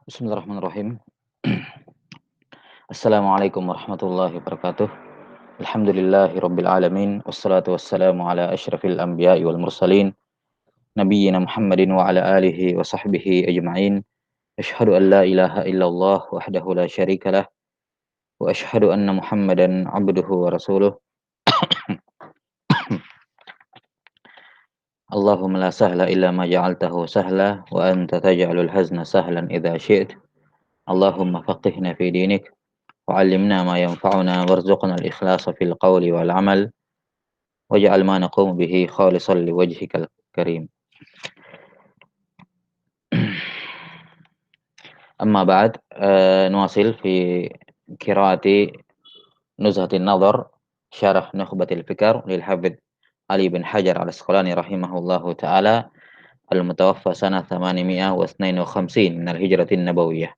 Bismillahirrahmanirrahim. Assalamualaikum warahmatullahi wabarakatuh. Alhamdulillahi rabbil alamin. Wassalatu wassalamu ala asyrafil anbiya'i wal mursalin. Nabiyyina Muhammadin wa ala alihi wa sahbihi ajma'in. Asyhadu an la ilaha illallah wahdahu la syarika lah. Wa asyhadu anna Muhammadan abduhu wa rasuluh. Allahumma la sahla illa ma ja'altahu sahla wa anta taj'alul hazna sahlan idza syi'ta. Allahumma faqihna fi dinik. وعلمنا ما ينفعنا وارزقنا الإخلاص في القول والعمل واجعل ما نقوم به خالصا لوجهك الكريم. أما بعد نواصل في قراءة نزهة النظر شرح نخبة الفكر للحافظ علي بن حجر العسقلاني رحمه الله تعالى المتوفى سنة 852 من الهجرة النبوية.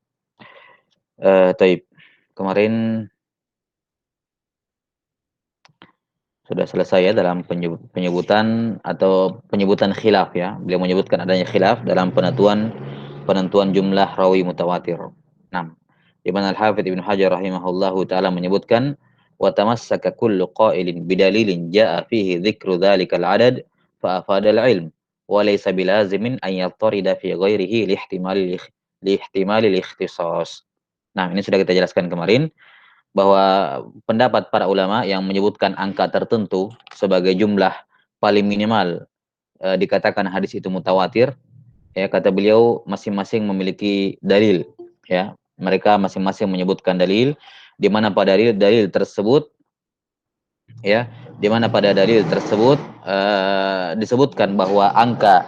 طيب, kemarin sudah selesai ya dalam penyebutan atau penyebutan khilaf ya. Beliau menyebutkan adanya khilaf dalam penentuan jumlah rawi mutawatir. 6. Di mana Al-Hafidz Ibnu Hajar rahimahullahu taala menyebutkan wa tamassaka kullu qailin bidalilin jaa fihi dzikru dzalikal adad fa afada al-ilm wa laysa bilazimin an yattarida fi ghairihi lihtimali al-ikhtisas. Nah, ini sudah kita jelaskan kemarin bahwa pendapat para ulama yang menyebutkan angka tertentu sebagai jumlah paling minimal dikatakan hadis itu mutawatir, ya kata beliau masing-masing memiliki dalil, ya mereka masing-masing menyebutkan dalil di mana pada dalil tersebut ya di mana pada dalil tersebut disebutkan bahwa angka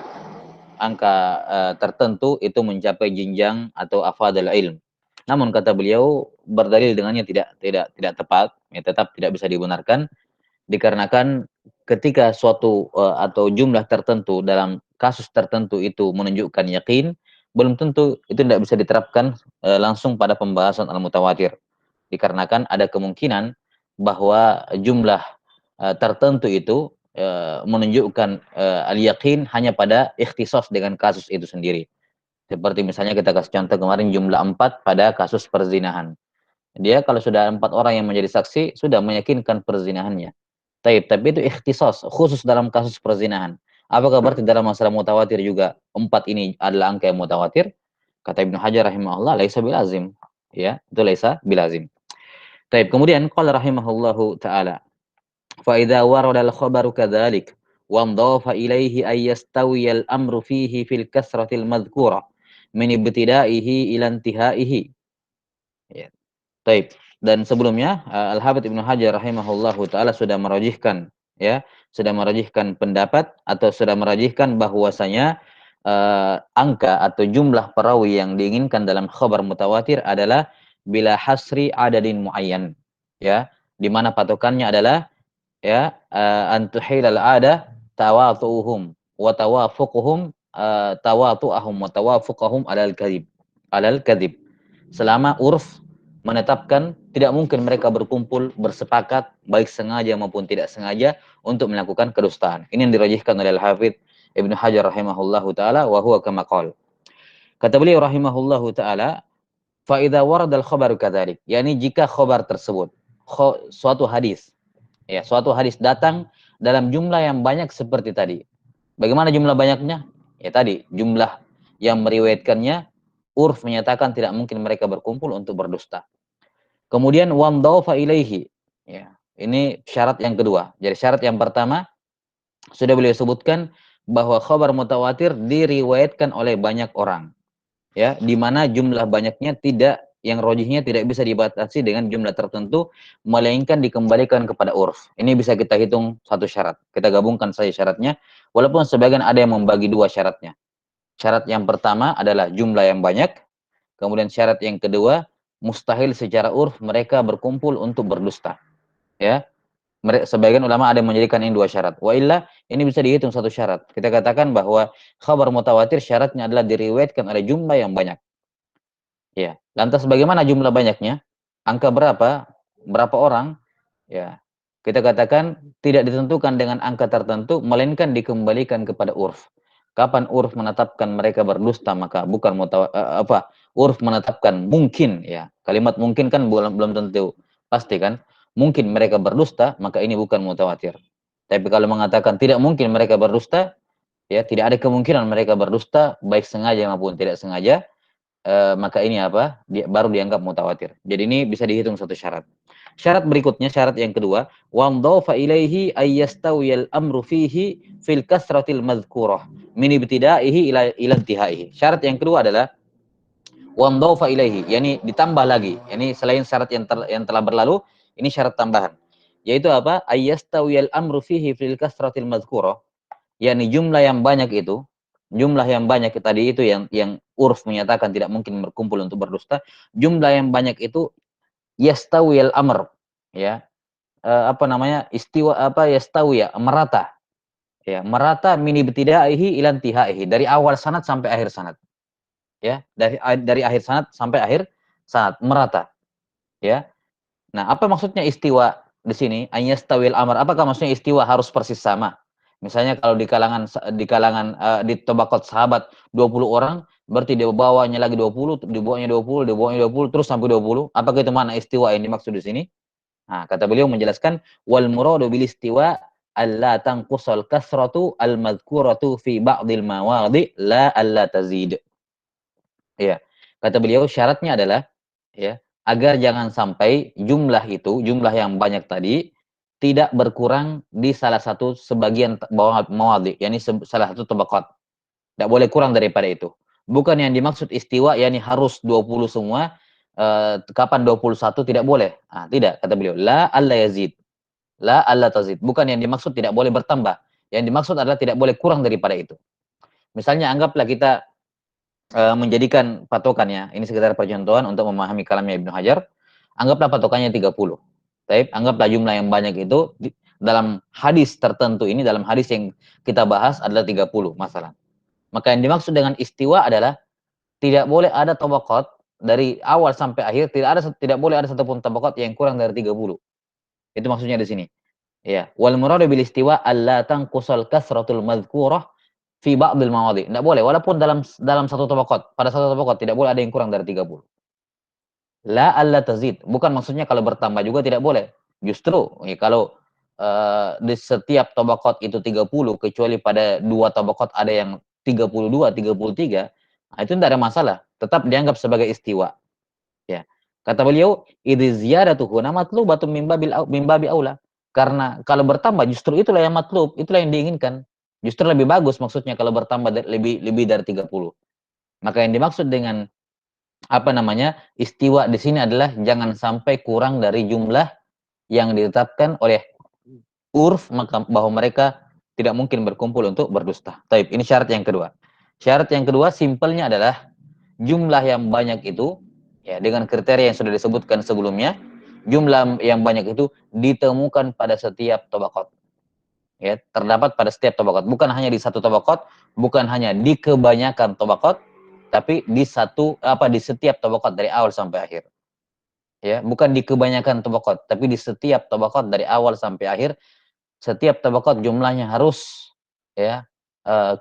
tertentu itu mencapai jenjang atau afadal ilm. Namun kata beliau berdalil dengannya tidak tepat, ya, tetap tidak bisa dibenarkan dikarenakan ketika suatu atau jumlah tertentu dalam kasus tertentu itu menunjukkan yakin, belum tentu itu tidak bisa diterapkan langsung pada pembahasan al-mutawatir. Dikarenakan ada kemungkinan bahwa jumlah tertentu itu menunjukkan al-yaqin hanya pada ikhtisas dengan kasus itu sendiri. Seperti misalnya kita kasih contoh kemarin jumlah 4 pada kasus perzinahan. Dia kalau sudah 4 orang yang menjadi saksi sudah meyakinkan perzinahannya. Tapi itu ikhtisas, khusus dalam kasus perzinahan. Apakah berarti dalam masalah mutawatir juga 4 ini adalah angka yang mutawatir? Kata Ibnu Hajar rahimahullah, laisa bilazim. Ya, itu laisa bilazim. Kemudian qala rahimahullahu taala فإذا ورد الخبر كذلك وانضاف إليه أن يستوي الأمر فيه في الكثرة المذكورة من ابتدائه إلى انتهائه. Ya. Dan sebelumnya Al-Hafidz Ibnu Hajar rahimahullahu taala sudah merajihkan pendapat atau sudah merajihkan bahwasanya angka atau jumlah perawi yang diinginkan dalam khabar mutawatir adalah bila hasri adadin muayyan, ya, di mana patokannya adalah ya antuhilal ada tawatuhum wa tawafuquhum tawatu'ahum wa tawafuqahum alal kadhib selama urf menetapkan tidak mungkin mereka berkumpul bersepakat baik sengaja maupun tidak sengaja untuk melakukan kedustaan. Ini yang dirajihkan oleh Al-Hafidz Ibnu Hajar rahimahullahu taala wa huwa kama qala. Kata beliau rahimahullahu taala fa idza warada al-khabaru kadzalik, yakni jika khabar tersebut suatu hadis datang dalam jumlah yang banyak seperti tadi. Bagaimana jumlah banyaknya? Ya tadi, jumlah yang meriwayatkannya urf menyatakan tidak mungkin mereka berkumpul untuk berdusta. Kemudian wandaufa ilaihi. Ya, ini syarat yang kedua. Jadi syarat yang pertama sudah beliau sebutkan bahwa khabar mutawatir diriwayatkan oleh banyak orang. Ya, di mana jumlah banyaknya yang rojihnya tidak bisa dibatasi dengan jumlah tertentu, melainkan dikembalikan kepada urf. Ini bisa kita hitung satu syarat. Kita gabungkan saja syaratnya, walaupun sebagian ada yang membagi dua syaratnya. Syarat yang pertama adalah jumlah yang banyak, kemudian syarat yang kedua, mustahil secara urf mereka berkumpul untuk berdusta. Ya, sebagian ulama ada yang menjadikan ini dua syarat. Wa illa, ini bisa dihitung satu syarat. Kita katakan bahwa khabar mutawatir syaratnya adalah diriwayatkan oleh jumlah yang banyak. Ya, lantas bagaimana jumlah banyaknya? Angka berapa? Berapa orang? Ya, kita katakan tidak ditentukan dengan angka tertentu, melainkan dikembalikan kepada urf. Kapan urf menetapkan mereka berdusta, maka bukan urf menetapkan mungkin ya. Kalimat mungkin kan belum tentu pasti kan. Mungkin mereka berdusta, maka ini bukan mutawatir. Tapi kalau mengatakan tidak mungkin mereka berdusta, ya tidak ada kemungkinan mereka berdusta baik sengaja maupun tidak sengaja, maka ini apa? Baru dianggap mutawatir. Jadi ini bisa dihitung satu syarat. Syarat berikutnya, syarat yang kedua, wandhafa ilaihi ayyastawiyal amru fihi fil kasratil madhkurah min ibtidaihi ila intihaihi. Syarat yang kedua adalah wandhafa ilaihi, yakni ditambah lagi. Yani selain syarat yang telah berlalu, ini syarat tambahan. Yaitu apa? Ayyastawiyal amru fihi fil kasratil madhkurah, yakni jumlah yang banyak itu, jumlah yang banyak tadi itu yang urf menyatakan tidak mungkin berkumpul untuk berdusta, jumlah yang banyak itu yastawiyal amr, ya, apa namanya, istiwa apa, yastawi ya, merata, ya, merata min ibtidaihi ila intihaihi, dari awal sanad sampai akhir sanad, ya, dari akhir sanad sampai akhir sanad, merata, ya. Nah, apa maksudnya istiwa di sini? Ayastawil amr. Apakah maksudnya istiwa harus persis sama? Misalnya kalau di tabaqat sahabat 20 orang, berarti dia bawanya lagi 20, dibawanya 20, dibawanya 20 terus sampai 20. Apakah itu makna istiwa yang dimaksud di sini? Nah, kata beliau menjelaskan wal muradu bil istiwa alla tanqusal kasratu al madhkuratu fi ba'dil mawadi la alla tazid. Iya. Kata beliau syaratnya adalah ya, agar jangan sampai jumlah itu, jumlah yang banyak tadi tidak berkurang di salah satu sebagian bawah mawadhi, yakni salah satu tabaqat. Tidak boleh kurang daripada itu. Bukan yang dimaksud istiwa yakni harus 20 semua, kapan 21 tidak boleh. Ah, tidak, kata beliau. La alla yazid. La alla tazid. Bukan yang dimaksud tidak boleh bertambah. Yang dimaksud adalah tidak boleh kurang daripada itu. Misalnya anggaplah kita menjadikan patokannya, ini sekedar percontohan untuk memahami kalamnya Ibnu Hajar, anggaplah patokannya 30. Baik, anggaplah jumlah yang banyak itu dalam hadis tertentu ini, dalam hadis yang kita bahas adalah 30 masalah. Maka yang dimaksud dengan istiwa adalah tidak boleh ada tabaqat dari awal sampai akhir, tidak boleh ada satupun tabaqat yang kurang dari 30. Itu maksudnya di sini. Ya, wal muradu bil istiwa alla tanqusal kasratul madhkurah fi ba'dil mawadhi. Enggak boleh walaupun dalam satu tabaqat, pada satu tabaqat tidak boleh ada yang kurang dari 30. La alla tazid, bukan maksudnya kalau bertambah juga tidak boleh. Justru ya, kalau di setiap tabaqat itu 30 kecuali pada dua tabaqat ada yang 32, 33, nah itu tidak ada masalah, tetap dianggap sebagai istiwa. Ya. Kata beliau, idzi ziyadatu huna matlubatun min babi aula. Karena kalau bertambah justru itulah yang matlub, itulah yang diinginkan. Justru lebih bagus maksudnya kalau bertambah lebih dari 30. Maka yang dimaksud dengan apa namanya? Istiwa di sini adalah jangan sampai kurang dari jumlah yang ditetapkan oleh urf, maka bahwa mereka tidak mungkin berkumpul untuk berdusta. Taib, ini syarat yang kedua. Syarat yang kedua simpelnya adalah jumlah yang banyak itu ya dengan kriteria yang sudah disebutkan sebelumnya, jumlah yang banyak itu ditemukan pada setiap tabaqat. Ya, terdapat pada setiap tabaqat, bukan hanya di satu tabaqat, bukan hanya di kebanyakan tabaqat, tapi di setiap tabaqat dari awal sampai akhir. Ya, bukan di kebanyakan tabaqat, tapi di setiap tabaqat dari awal sampai akhir, setiap tabaqat jumlahnya harus ya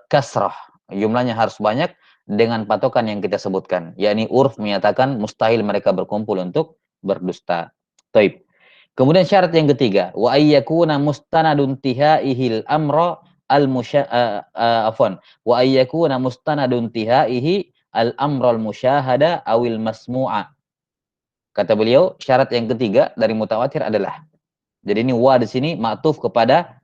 kasrah, jumlahnya harus banyak dengan patokan yang kita sebutkan, yakni urf menyatakan mustahil mereka berkumpul untuk berdusta. Taib. Kemudian syarat yang ketiga, wa ayyakuna mustanadun tihaihil amra afwan, wa ayyakuna mustanadun tihaihi al amral musyahada awil masmu'a. Kata beliau, syarat yang ketiga dari mutawatir adalah, jadi ini wa di sini ma'tuf kepada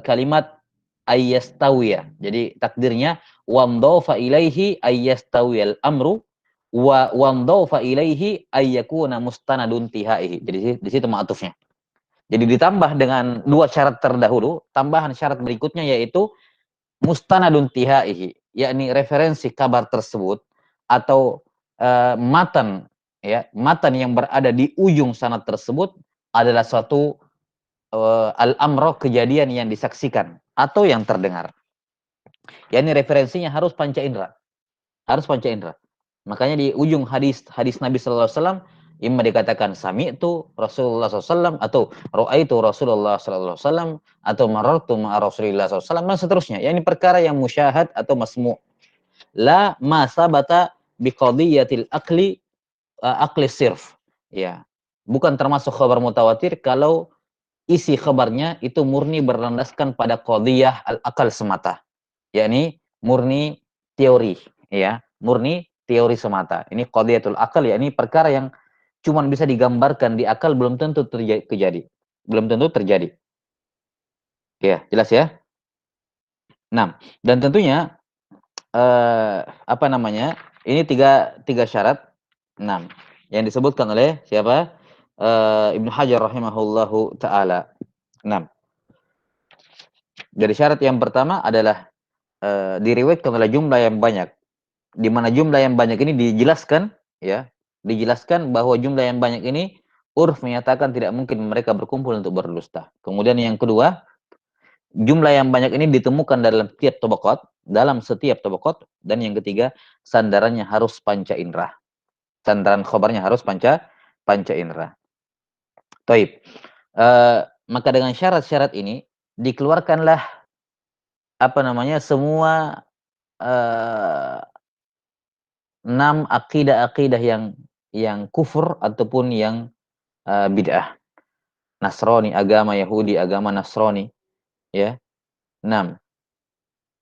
kalimat ayyastawiyah. Jadi takdirnya wandhafa ilaihi ayyastawiyal amru wa wandhafa ilaihi ayyakuna mustanadun tihaihi. Jadi di situ ma'tufnya. Jadi ditambah dengan dua syarat terdahulu, tambahan syarat berikutnya yaitu mustanadun tihaihi, yakni referensi kabar tersebut atau matan ya, matan yang berada di ujung sanad tersebut adalah suatu al-amro, kejadian yang disaksikan atau yang terdengar. Yani referensinya harus panca indera. Harus panca indera. Makanya di ujung hadis Nabi sallallahu alaihi wasallam imma dikatakan sami'tu Rasulullah SAW atau ra'aitu Rasulullah sallallahu alaihi wasallam atau marartu ma'a Rasulillah sallallahu alaihi wasallam dan seterusnya. Yani perkara yang musyahad atau masmu'. La ma sabata biqadiyatil akli sirf. Ya. Bukan termasuk khabar mutawatir kalau isi khabarnya itu murni berlandaskan pada qadiyah al-akal semata, yakni murni teori, ya, murni teori semata. Ini qadiyatul akal, yakni perkara yang cuman bisa digambarkan di akal, belum tentu terjadi. Belum tentu terjadi. Ya, jelas ya? Nah, dan tentunya apa namanya? Ini tiga syarat. Nah, yang disebutkan oleh siapa? Ibnu Hajar rahimahullahu taala. Nah, dari syarat yang pertama adalah diriwayatkan oleh jumlah yang banyak. Di mana jumlah yang banyak ini dijelaskan, ya, dijelaskan bahwa jumlah yang banyak ini urf menyatakan tidak mungkin mereka berkumpul untuk berdusta. Kemudian yang kedua, jumlah yang banyak ini ditemukan dalam setiap tabaqat, dan yang ketiga, sandarannya harus panca indera. Sandaran khabarnya harus panca indera. Taib. Maka dengan syarat-syarat ini dikeluarkanlah apa namanya semua 6 akidah-akidah yang kufur ataupun yang bid'ah. Nasrani, agama Yahudi, agama Nasrani, ya. 6.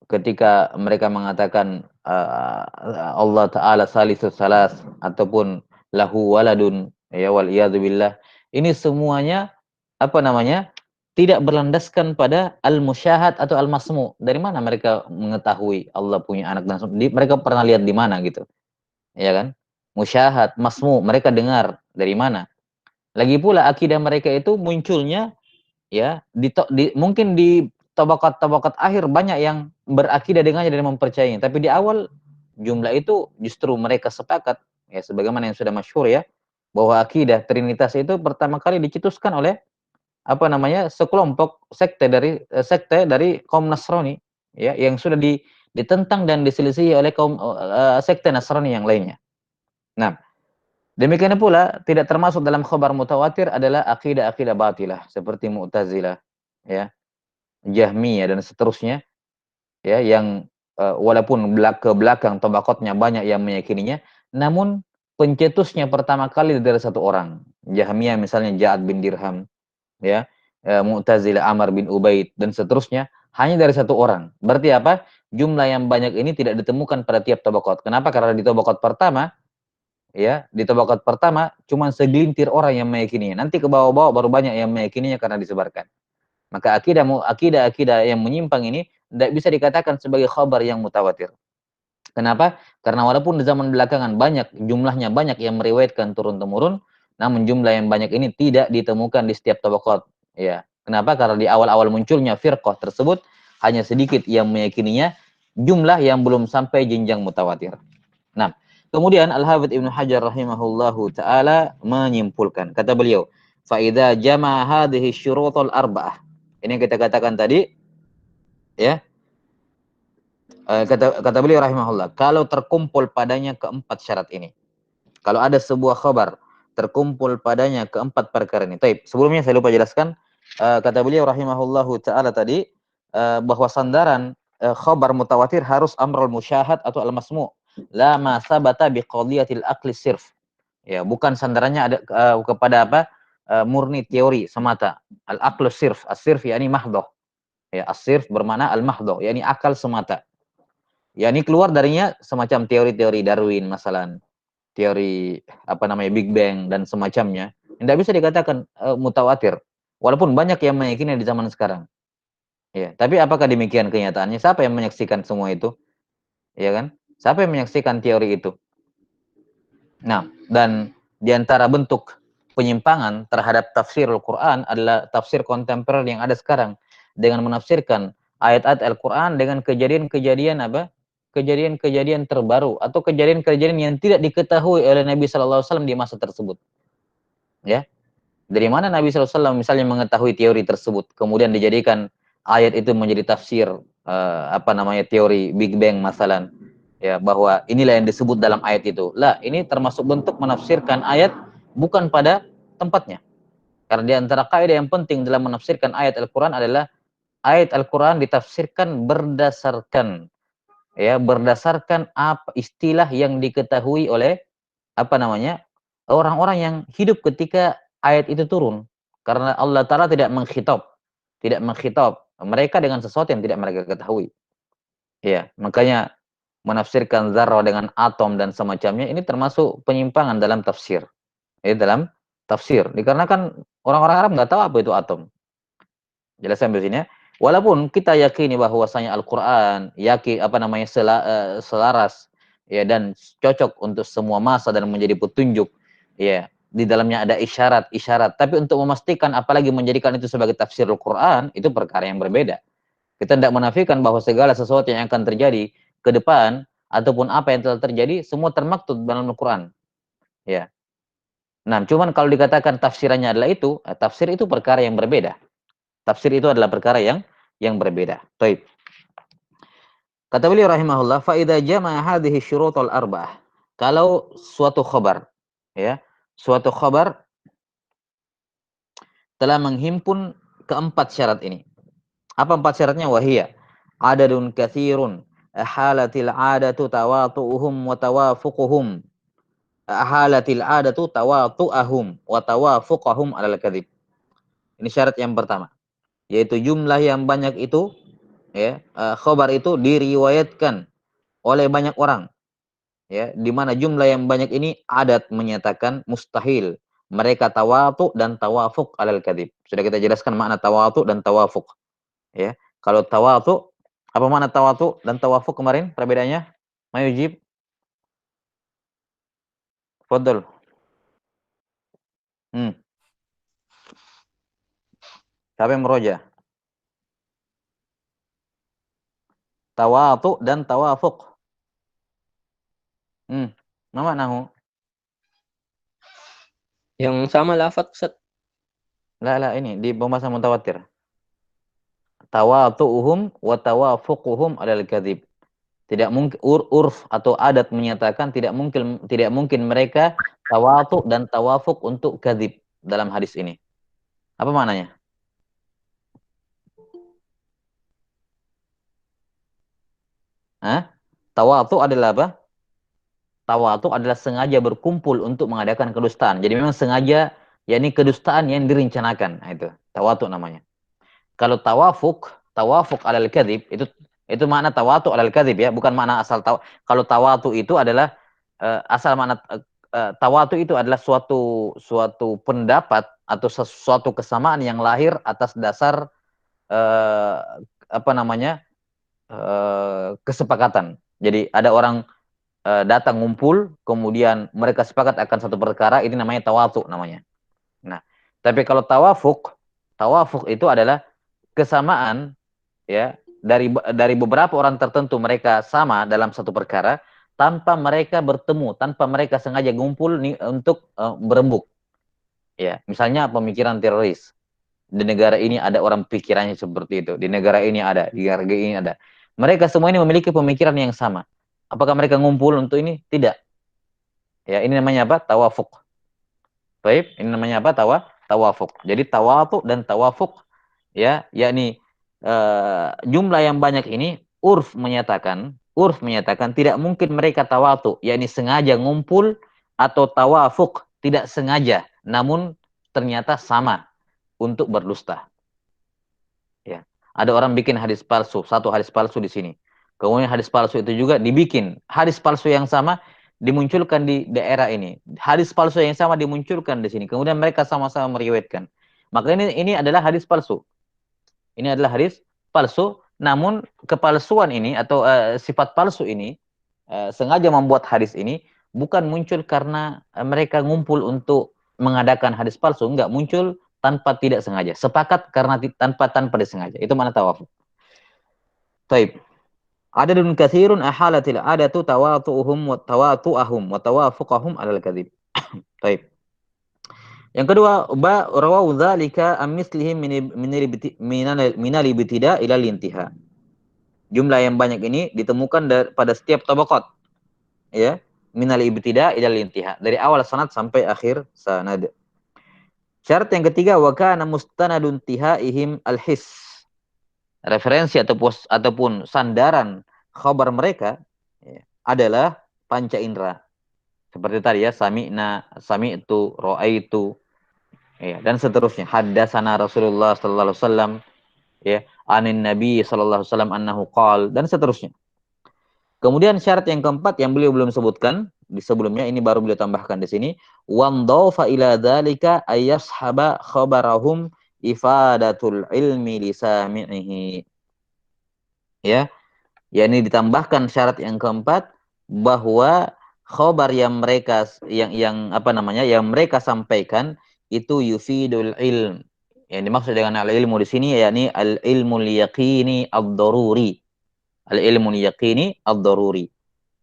Ketika mereka mengatakan Allah Ta'ala salisus salas ataupun lahu waladun, ya, wal billah. Ini semuanya apa namanya? Tidak berlandaskan pada al-musyahad atau al-masmu. Dari mana mereka mengetahui Allah punya anak dan mereka pernah lihat di mana gitu? Ya kan? Musyahad, masmu, mereka dengar dari mana? Lagi pula akidah mereka itu munculnya, ya, mungkin di tabakat-tabakat akhir banyak yang berakidah dengannya dan mempercayainya, tapi di awal jumlah itu justru mereka sepakat, ya, sebagaimana yang sudah masyhur, ya, bahwa akidah Trinitas itu pertama kali dicetuskan oleh apa namanya? Sekelompok sekte dari kaum Nasrani, ya, yang sudah ditentang dan diselisihi oleh kaum sekte Nasrani yang lainnya. Nah, demikian pula tidak termasuk dalam khabar mutawatir adalah akidah-akidah batilah seperti Mu'tazilah, ya, Jahmiyah dan seterusnya, ya, yang walaupun ke belakang tabaqatnya banyak yang meyakininya, namun pencetusnya pertama kali dari satu orang. Jahmiyah misalnya Ja'ad bin Dirham, ya, Mu'tazilah Amr bin Ubaid dan seterusnya hanya dari satu orang. Berarti apa? Jumlah yang banyak ini tidak ditemukan pada tiap tabaqat. Kenapa? Karena di tabaqat pertama, ya, di tabakat pertama cuma segelintir orang yang meyakininya. Nanti ke bawah-bawah baru banyak yang meyakininya karena disebarkan. Maka akidah-akidah yang menyimpang ini tidak bisa dikatakan sebagai khabar yang mutawatir. Kenapa? Karena walaupun di zaman belakangan jumlahnya banyak yang meriwayatkan turun-temurun, namun jumlah yang banyak ini tidak ditemukan di setiap tabakat. Ya. Kenapa? Karena di awal-awal munculnya firqah tersebut hanya sedikit yang meyakininya, jumlah yang belum sampai jenjang mutawatir. Nah, kemudian Al-Hafidz Ibnu Hajar rahimahullahu taala menyimpulkan, kata beliau, fa idza jama hadhihi syurutul arba'ah. Ini yang kita katakan tadi, ya. Kata beliau rahimahullah, kalau terkumpul padanya keempat syarat ini. Kalau ada sebuah khabar terkumpul padanya keempat perkara ini. Taib, sebelumnya saya lupa jelaskan, kata beliau rahimahullahu taala tadi bahwa sandaran khabar mutawatir harus amrul musyahad atau al-masmu', la ma sabata biqadiyatil akli sirf. Ya, bukan sandarannya ada kepada apa? Murni teori semata. Al-aqlu sirf, as-sirf yakni mahdhah. Ya, as-sirf bermakna al-mahdhah, yakni akal semata. Yakni keluar darinya semacam teori-teori Darwin masalan, teori apa namanya Big Bang dan semacamnya. Tidak bisa dikatakan mutawatir. Walaupun banyak yang meyakini di zaman sekarang. Ya, tapi apakah demikian kenyataannya? Siapa yang menyaksikan semua itu? Ya kan? Siapa yang menyaksikan teori itu? Nah, dan di antara bentuk penyimpangan terhadap tafsirul Quran adalah tafsir kontemporer yang ada sekarang, dengan menafsirkan ayat-ayat Al-Quran dengan kejadian-kejadian apa? Kejadian-kejadian terbaru atau kejadian-kejadian yang tidak diketahui oleh Nabi Shallallahu Alaihi Wasallam di masa tersebut. Ya, dari mana Nabi Shallallahu Alaihi Wasallam misalnya mengetahui teori tersebut, kemudian dijadikan ayat itu menjadi tafsir apa namanya teori Big Bang masalan, ya, bahwa inilah yang disebut dalam ayat itu. Lah, ini termasuk bentuk menafsirkan ayat bukan pada tempatnya. Karena di antara kaidah yang penting dalam menafsirkan ayat Al-Quran adalah ayat Al-Quran ditafsirkan berdasarkan, ya berdasarkan apa istilah yang diketahui oleh apa namanya orang-orang yang hidup ketika ayat itu turun, karena Allah Ta'ala tidak mengkhitab mereka dengan sesuatu yang tidak mereka ketahui. Ya, makanya menafsirkan zarah dengan atom dan semacamnya ini termasuk penyimpangan dalam tafsir. Dalam tafsir. Dikarenakan orang-orang Arab nggak tahu apa itu atom. Jelas sampai sini ya. Walaupun kita yakini bahwasanya Al-Qur'an selaras ya dan cocok untuk semua masa dan menjadi petunjuk ya. Di dalamnya ada isyarat-isyarat, tapi untuk memastikan apalagi menjadikan itu sebagai tafsir Al-Qur'an itu perkara yang berbeda. Kita tidak menafikan bahwa segala sesuatu yang akan terjadi ke depan ataupun apa yang telah terjadi semua termaktub dalam Al-Qur'an. Ya. Nah, cuman kalau dikatakan tafsirannya adalah itu, tafsir itu perkara yang berbeda. Tafsir itu adalah perkara yang berbeda. Baik. Kata beliau rahimahullah, fa idza jama'a hadhihi syurutul arba'ah. Kalau suatu khabar ya, suatu khabar telah menghimpun keempat syarat ini. Apa empat syaratnya? Wahia adadun katsirun ahalatil adatu tawatu'uhum wa tawafuquhum. Ahalatil adatu tawatu'ahum wa tawafuqahum alal kadzib. Ini syarat yang pertama, yaitu jumlah yang banyak itu ya, khabar itu diriwayatkan oleh banyak orang ya, di mana jumlah yang banyak ini adat menyatakan mustahil mereka tawatu dan tawafuk alal kadzib. Sudah kita jelaskan makna tawatu dan tawafuk ya. Kalau tawatu, apa makna tawatu dan tawafuk kemarin perbedaannya? Mayujib, fadl. Hmm. Siapa yang meroja? Tawatu dan tawafuk. Nama nahu? Yang sama lafaz Ustaz. La, ini di pembahasan mutawatir. Tawatu'uhum wa tawafuquhum alal kadzib. Tidak mungkin urf atau adat menyatakan tidak mungkin mereka tawatu dan tawafuk untuk kadzib dalam hadis ini. Apa maknanya? Hah? Tawatu adalah apa? Tawatu adalah sengaja berkumpul untuk mengadakan kedustaan. Jadi memang sengaja, yakni kedustaan yang direncanakan. Nah, itu tawatu namanya. Kalau tawafuk alal kadzib itu makna tawatu alal kadzib ya, bukan makna asal taw. Kalau tawatu itu adalah asal makna tawatu itu adalah suatu pendapat atau sesuatu kesamaan yang lahir atas dasar uh, apa namanya? Kesepakatan. Jadi ada orang datang ngumpul, kemudian mereka sepakat akan satu perkara, ini namanya tawatu namanya. Nah, tapi kalau tawafuk itu adalah kesamaan ya dari beberapa orang tertentu, mereka sama dalam satu perkara tanpa mereka bertemu, tanpa mereka sengaja ngumpul nih untuk berembuk. Ya, misalnya pemikiran teroris. Di negara ini ada orang pikirannya seperti itu. Di negara ini ada, di negara ini ada. Mereka semua ini memiliki pemikiran yang sama. Apakah mereka ngumpul untuk ini? Tidak. Ya, ini namanya apa? Tawafuk. Baik, ini namanya apa? Tawafuk. Jadi tawafuk dan tawafuk ya, yakni jumlah yang banyak ini urf menyatakan tidak mungkin mereka tawatu, yakni sengaja ngumpul, atau tawafuk tidak sengaja namun ternyata sama untuk berdusta. Ya. Ada orang bikin hadis palsu, satu hadis palsu di sini. Kemudian hadis palsu itu juga dibikin hadis palsu yang sama dimunculkan di daerah ini. Hadis palsu yang sama dimunculkan di sini. Kemudian mereka sama-sama meriwayatkan. Maka ini adalah hadis palsu. Ini adalah hadis palsu, namun kepalsuan ini atau sifat palsu ini sengaja membuat hadis ini bukan muncul karena mereka ngumpul untuk mengadakan hadis palsu, enggak, muncul tanpa tidak sengaja. Sepakat karena tanpa disengaja. Itu mana tawafuk. Taib. Adadun katsirun ahalatil adatu tawatu'uhum wa tawatu'ahum wa tawafuqahum alal kadzib. Taib. Yang kedua, rawahu dzalika am mislihim minal ibtida ila intiha. Jumlah yang banyak ini ditemukan pada setiap tabaqat ya, minal ibtida ila intiha, dari awal sanad sampai akhir sanad. Syarat yang ketiga, wa kana mustanadun tihaihim al-his. Referensi ataupun sandaran khabar mereka ya, adalah panca indera. Seperti tadi ya, sami'tu, ra'aitu, ya, dan seterusnya. Haddatsana Rasulullah sallallahu alaihi wasallam, ya, anin Nabi sallallahu alaihi wasallam annahu qala, dan seterusnya. Kemudian syarat yang keempat yang beliau belum sebutkan di sebelumnya, ini baru beliau tambahkan di sini, wandhafa ila dzalika ayashaba khabarahum ifadatul ilmi li sami'ihi. Ya, yakni ditambahkan syarat yang keempat bahwa khabar yang mereka yang apa namanya yang mereka sampaikan itu yufidul ilm. Yang dimaksud dengan al ilmu di sini yakni al ilmul yaqini ad-daruri. Al ilmul yaqini ad-daruri.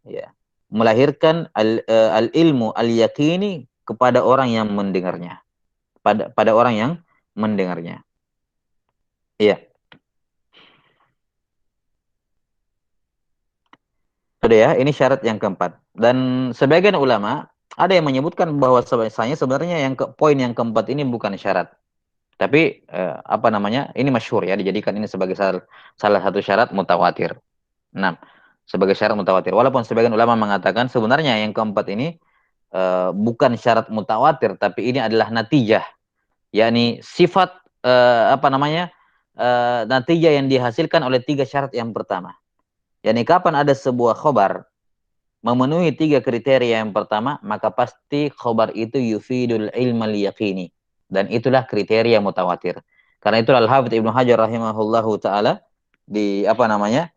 Ya. Melahirkan al ilmu al yaqini kepada orang yang mendengarnya. Pada orang yang mendengarnya. Iya. Sudah ya, ini syarat yang keempat. Dan sebagian ulama ada yang menyebutkan bahwa sebenarnya poin yang keempat ini bukan syarat. Tapi apa namanya? Ini masyhur ya, dijadikan ini sebagai salah satu syarat mutawatir. Nah, sebagai syarat mutawatir. Walaupun sebagian ulama mengatakan sebenarnya yang keempat ini bukan syarat mutawatir, tapi ini adalah natijah, yakni sifat apa namanya? Natijah yang dihasilkan oleh tiga syarat yang pertama. Yani kapan ada sebuah khobar memenuhi tiga kriteria yang pertama, maka pasti khobar itu yufidul ilmal yaqini. Dan itulah kriteria mutawatir. Karena itu Al-Hafidz Ibnu Hajar rahimahullahu taala di apa namanya?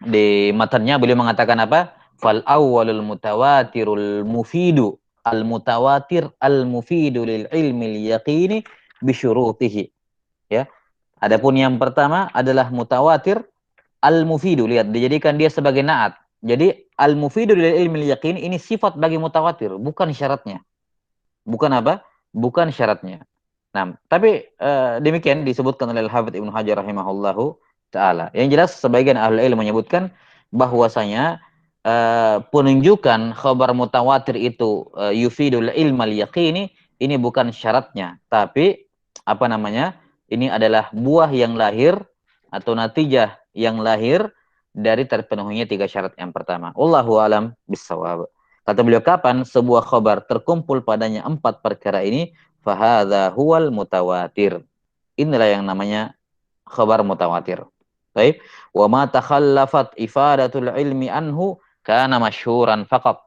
Di matanya beliau mengatakan apa? Fal awwalul mutawatirul mufidu al mutawatir al mufidu lil ilmil yaqini bi syurutihi. Ya. Adapun yang pertama adalah mutawatir al-mufidu, lihat dijadikan dia sebagai naat. Jadi al-mufidu lil ilmi yakin ini sifat bagi mutawatir, bukan syaratnya. Bukan apa? Bukan syaratnya. Nah, tapi demikian disebutkan oleh Al-Hafidz Ibnu Hajar rahimahullahu taala. Yang jelas sebagian ahli ilmu menyebutkan bahwasanya penunjukan khabar mutawatir itu yufidul ilmal yaqini ini bukan syaratnya, tapi apa namanya? Ini adalah buah yang lahir atau natijah yang lahir dari terpenuhinya tiga syarat yang pertama. Wallahu alam bissawab. Kata beliau, kapan sebuah khabar terkumpul padanya empat perkara ini, fahadha huwal mutawatir. Inilah yang namanya khabar mutawatir. Baik, wa ma takhallafat ifadatul ilmi anhu kana masyhuran faqat.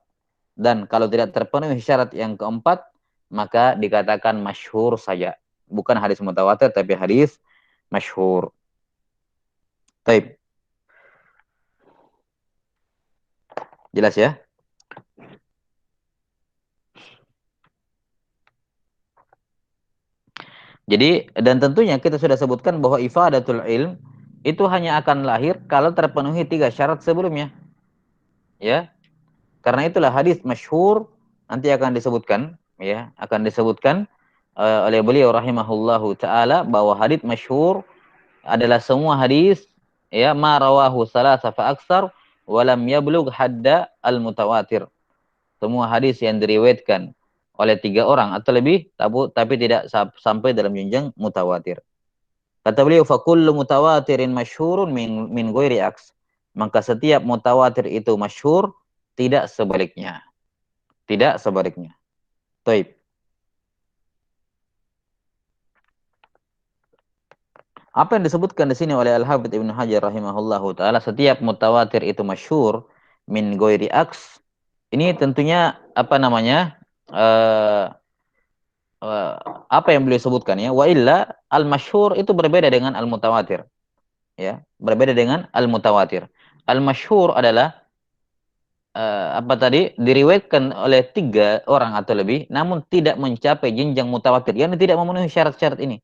Dan kalau tidak terpenuhi syarat yang keempat, maka dikatakan masyhur saja. Bukan hadis mutawatir tapi hadis masyhur. Baik. Jelas ya? Jadi, dan tentunya kita sudah sebutkan bahwa ifadatul ilm itu hanya akan lahir kalau terpenuhi tiga syarat sebelumnya. Ya. Karena itulah hadis masyhur nanti akan disebutkan, ya, akan disebutkan oleh beliau rahimahullahu taala bahwa hadis masyhur adalah semua hadis ya ma rawahu salasa fa aksar wa lam yablugh hadda al mutawatir. Semua hadis yang diriwayatkan oleh tiga orang atau lebih tapi tidak sampai dalam jenjang mutawatir. Kata beliau, fa kullu mutawatirin masyhurun min ghairi aks. Maka setiap mutawatir itu masyhur, tidak sebaliknya. Tidak sebaliknya. Taib. Apa yang disebutkan di sini oleh Al-Hafidz Ibnu Hajar rahimahullahu taala, setiap mutawatir itu masyhur min ghairi aks. Ini tentunya apa namanya? Apa yang beliau sebutkan ya, wa illa al-masyhur itu berbeda dengan al-mutawatir. Ya, berbeda dengan al-mutawatir. Al-masyhur adalah apa tadi diriwayatkan oleh tiga orang atau lebih namun tidak mencapai jenjang mutawatir, yang tidak memenuhi syarat-syarat ini.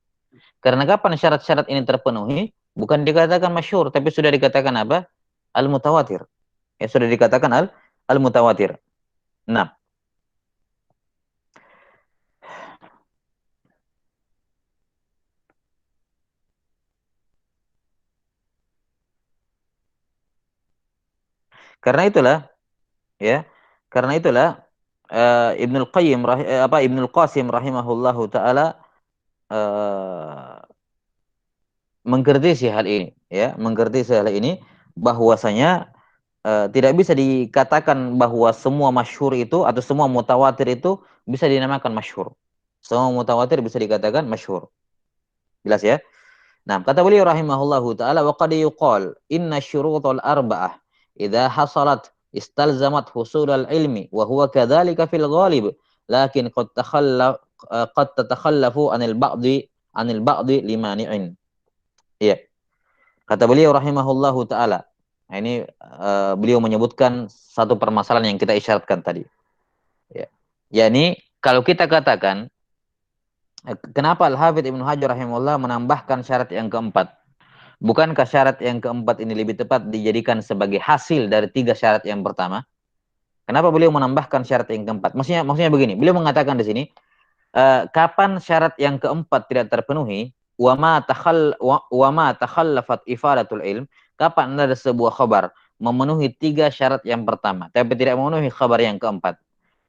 Karena kapan syarat-syarat ini terpenuhi, bukan dikatakan masyhur tapi sudah dikatakan apa? Al-mutawatir. Ya, sudah dikatakan al-mutawatir. Nah, karena itulah ya, karena itulah Ibnul Qayyim Ibnul Qasim rahimahullahu taala mengkritisi hal ini, ya, mengkritisi hal ini bahwasanya tidak bisa dikatakan bahwa semua masyhur itu atau semua mutawatir itu bisa dinamakan masyhur. Semua mutawatir bisa dikatakan masyhur. Jelas ya? Nah, kata beliau rahimahullahu taala wa qad yuqal inna syurutal arba'ah idza hasalat istalzamat husulal ilmi wa huwa kadzalika fil ghalib lakin qad tatakhallafu anil ba'di limani'in. Iya. Kata beliau rahimahullahu taala. Nah, ini beliau menyebutkan satu permasalahan yang kita isyaratkan tadi. Ya. Yakni kalau kita katakan kenapa Al-Hafidz Ibnu Hajar rahimahullah menambahkan syarat yang keempat? Bukankah syarat yang keempat ini lebih tepat dijadikan sebagai hasil dari tiga syarat yang pertama? Kenapa beliau menambahkan syarat yang keempat? Maksudnya begini, beliau mengatakan di sini, kapan syarat yang keempat tidak terpenuhi, wa ma takhallafat ifadatul ilm, kapan ada sebuah khabar memenuhi tiga syarat yang pertama, tapi tidak memenuhi khabar yang keempat,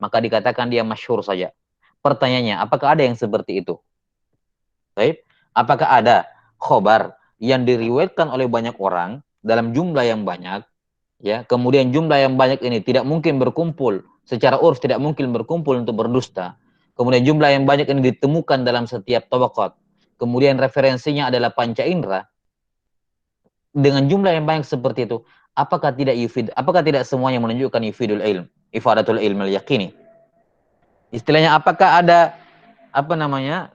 maka dikatakan dia masyhur saja. Pertanyaannya, apakah ada yang seperti itu? Baik, apakah ada khobar yang diriwayatkan oleh banyak orang dalam jumlah yang banyak, ya, kemudian jumlah yang banyak ini tidak mungkin berkumpul secara urf, tidak mungkin berkumpul untuk berdusta, kemudian jumlah yang banyak ini ditemukan dalam setiap tabaqat, kemudian referensinya adalah panca indera, dengan jumlah yang banyak seperti itu, apakah tidak semuanya menunjukkan ifadatul ilm al-yaqini? Istilahnya, apakah ada apa namanya,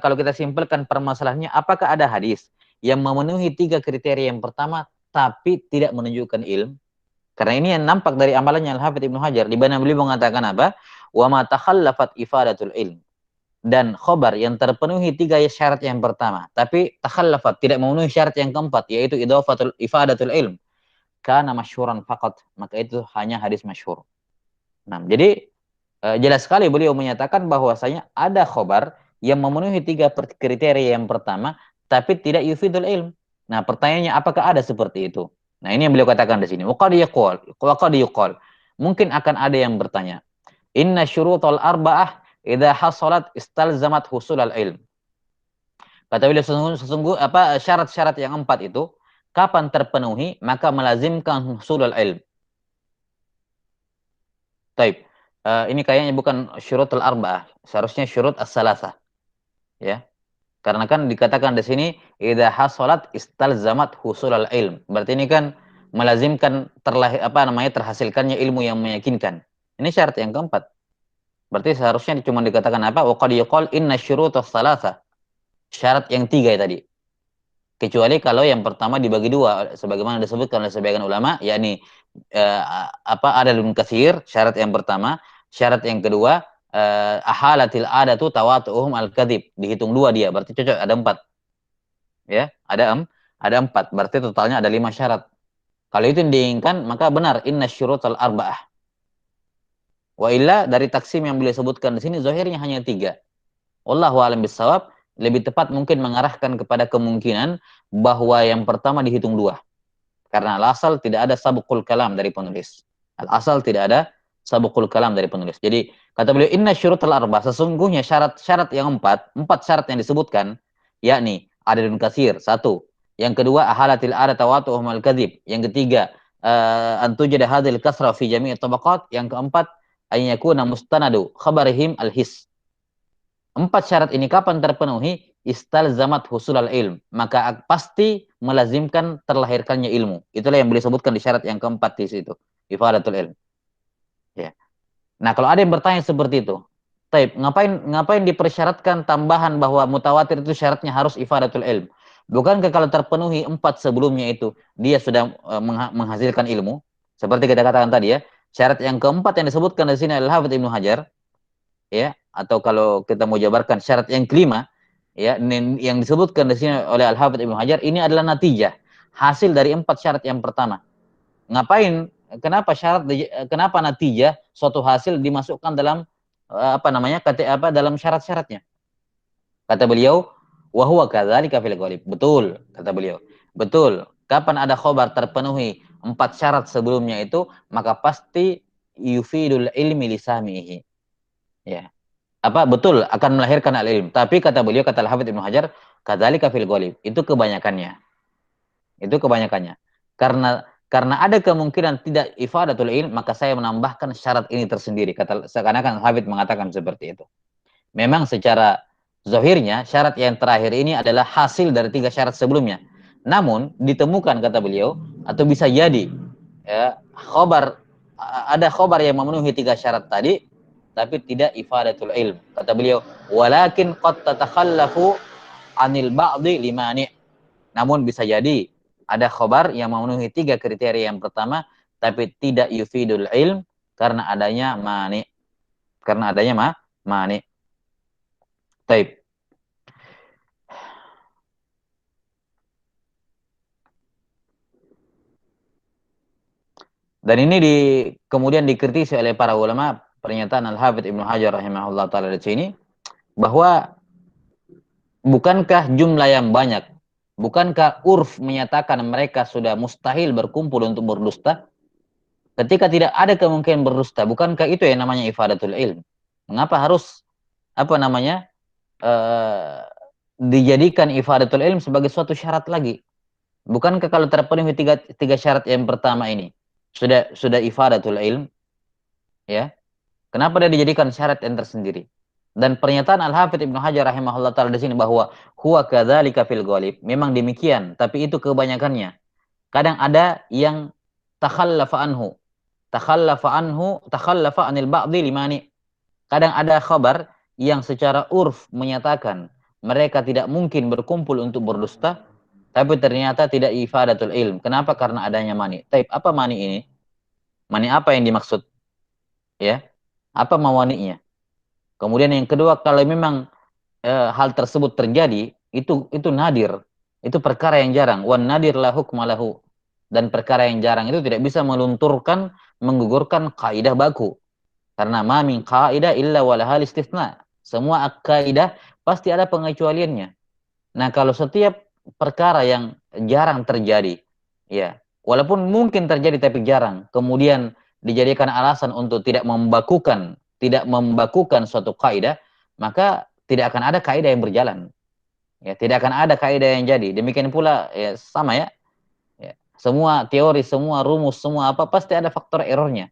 kalau kita simpelkan permasalahannya, apakah ada hadis yang memenuhi tiga kriteria yang pertama tapi tidak menunjukkan ilm? Karena ini yang nampak dari amalannya Al-Hafidz Ibnu Hajar, di mana beliau mengatakan apa? Wa ma takhallafat ifadatul ilm. Dan khobar yang terpenuhi tiga syarat yang pertama tapi takhallafat, tidak memenuhi syarat yang keempat, yaitu ifadatul ilm, kana masyhuran faqat, maka itu hanya hadis masyhur. Nah, jadi jelas sekali beliau menyatakan bahwasanya ada khobar yang memenuhi tiga kriteria yang pertama, tapi tidak yufidul ilm. Nah, pertanyaannya, apakah ada seperti itu? Nah, ini yang beliau katakan di sini. Waqad yuqal. Mungkin akan ada yang bertanya, inna syurutal arba'ah idza hasalat istalzamat husulal ilm. Kata beliau, syarat-syarat yang empat itu kapan terpenuhi maka melazimkan husulul ilm. Taib. Ini kayaknya bukan syurutul arba'ah, seharusnya syurut as-salasah. Ya. Karena kan dikatakan di sini idza hasalat istalzamat husulal ilm. Berarti ini kan melazimkan terhasilkannya ilmu yang meyakinkan. Ini syarat yang keempat. Berarti seharusnya cuma dikatakan apa? Wa qad yuqal inna syurutus salasah. Syarat yang tiga tadi. Kecuali kalau yang pertama dibagi dua sebagaimana disebutkan oleh sebagian ulama, yakni adalun katsir, syarat yang pertama. Syarat yang kedua, ahalatil adatu tawatu'uhum al-kadzib, dihitung dua dia, berarti cocok, ada empat. Ya, ada empat, berarti totalnya ada 5 syarat. Kalau itu diinginkan, maka benar inna syurutal arba'ah. Wa illa, dari taksim yang beliau sebutkan di sini zahirnya hanya 3. Wallahu a'lam bissawab, lebih tepat mungkin mengarahkan kepada kemungkinan bahwa yang pertama dihitung 2. Karena al-asal tidak ada sabukul kalam dari penulis. Al-asal tidak ada sabukul kalam dari penulis. Jadi kata beliau inna syurutal arba, sesungguhnya syarat-syarat yang empat syarat yang disebutkan, yakni adadun katsir, satu. Yang kedua, ahalatil ada tawatu'uhum al-kadzib. Yang ketiga, antujada hadil kasra fi jami' tabaqat. Yang keempat, ayyakuna mustanadu khabarihim al-his. 4 syarat ini kapan terpenuhi? Istalzamat husulal ilm, maka pasti melazimkan terlahirkannya ilmu. Itulah yang beliau sebutkan di syarat yang keempat di situ, ifadatul ilm. Ya. Nah, kalau ada yang bertanya seperti itu, taib, ngapain dipersyaratkan tambahan bahwa mutawatir itu syaratnya harus ifadatul ilm? Bukankah kalau terpenuhi 4 sebelumnya itu dia sudah menghasilkan ilmu? Seperti kita katakan tadi ya, syarat yang keempat yang disebutkan di sini adalah Hafidz Ibnu Hajar, ya, atau kalau kita mau jabarkan syarat yang kelima, ya, yang disebutkan di sini oleh Al-Hafidz Ibnu Hajar ini adalah natijah, hasil dari 4 syarat yang pertama. Ngapain? Kenapa natijah suatu hasil dimasukkan dalam dalam syarat-syaratnya? Kata beliau, wa huwa kadzalika fil ghalib. Betul, kata beliau. Betul. Kapan ada khobar terpenuhi 4 syarat sebelumnya itu, maka pasti yufidul ilmi lisamihi. Ya. Betul akan melahirkan al-ilm. Tapi kata beliau, kata Al-Hafidz Ibnu Hajar, kadzalika fil ghalib. Itu kebanyakannya. Karena ada kemungkinan tidak ifadatul ilm, maka saya menambahkan syarat ini tersendiri. Kata seakan-akan Habib mengatakan seperti itu. Memang secara zahirnya syarat yang terakhir ini adalah hasil dari 3 syarat sebelumnya. Namun ditemukan kata beliau, atau bisa jadi ya, ada khobar yang memenuhi 3 syarat tadi tapi tidak ifadatul ilm. Kata beliau, walakin qad tatakhallafu anil ba'di limani. Namun bisa jadi ada khobar yang memenuhi 3 kriteria yang pertama tapi tidak yufidul ilm karena adanya mani. Karena adanya mani. Taib. Dan ini kemudian dikritisi oleh para ulama, pernyataan Al-Hafidz Ibnu Hajar rahimahullah taala di sini, bahwa bukankah jumlah yang banyak, bukankah urf menyatakan mereka sudah mustahil berkumpul untuk berdusta? Ketika tidak ada kemungkinan berdusta, bukankah itu yang namanya ifadatul ilm? Mengapa harus dijadikan ifadatul ilm sebagai suatu syarat lagi? Bukankah kalau terpenuhi tiga syarat yang pertama ini sudah ifadatul ilm, ya? Kenapa dia dijadikan syarat yang tersendiri? Dan pernyataan Al-Hafidz Ibnu Hajar rahimahullah taala di sini bahwa huwa kadzalika fil ghalib, memang demikian, tapi itu kebanyakannya. Kadang ada yang takhallafa anil ba'dhi limani. Kadang ada khabar yang secara urf menyatakan mereka tidak mungkin berkumpul untuk berdusta, tapi ternyata tidak ifadatul ilm. Kenapa? Karena adanya mani. Taib, apa mani ini? Mani apa yang dimaksud? Ya, apa mawani'nya? Kemudian yang kedua, kalau memang hal tersebut terjadi, itu nadir, itu perkara yang jarang. Wan nadir la hukma lahu. Dan perkara yang jarang itu tidak bisa melunturkan, menggugurkan kaidah baku. Karena ma min kaidah illa walahal istitsna. Semua kaidah pasti ada pengecualiannya. Nah, kalau setiap perkara yang jarang terjadi, ya, walaupun mungkin terjadi tapi jarang, kemudian dijadikan alasan untuk tidak membakukan suatu kaidah, maka tidak akan ada kaidah yang berjalan. Ya, tidak akan ada kaidah yang jadi. Demikian pula ya sama ya. Ya, semua teori, semua rumus, semua apa pasti ada faktor errornya.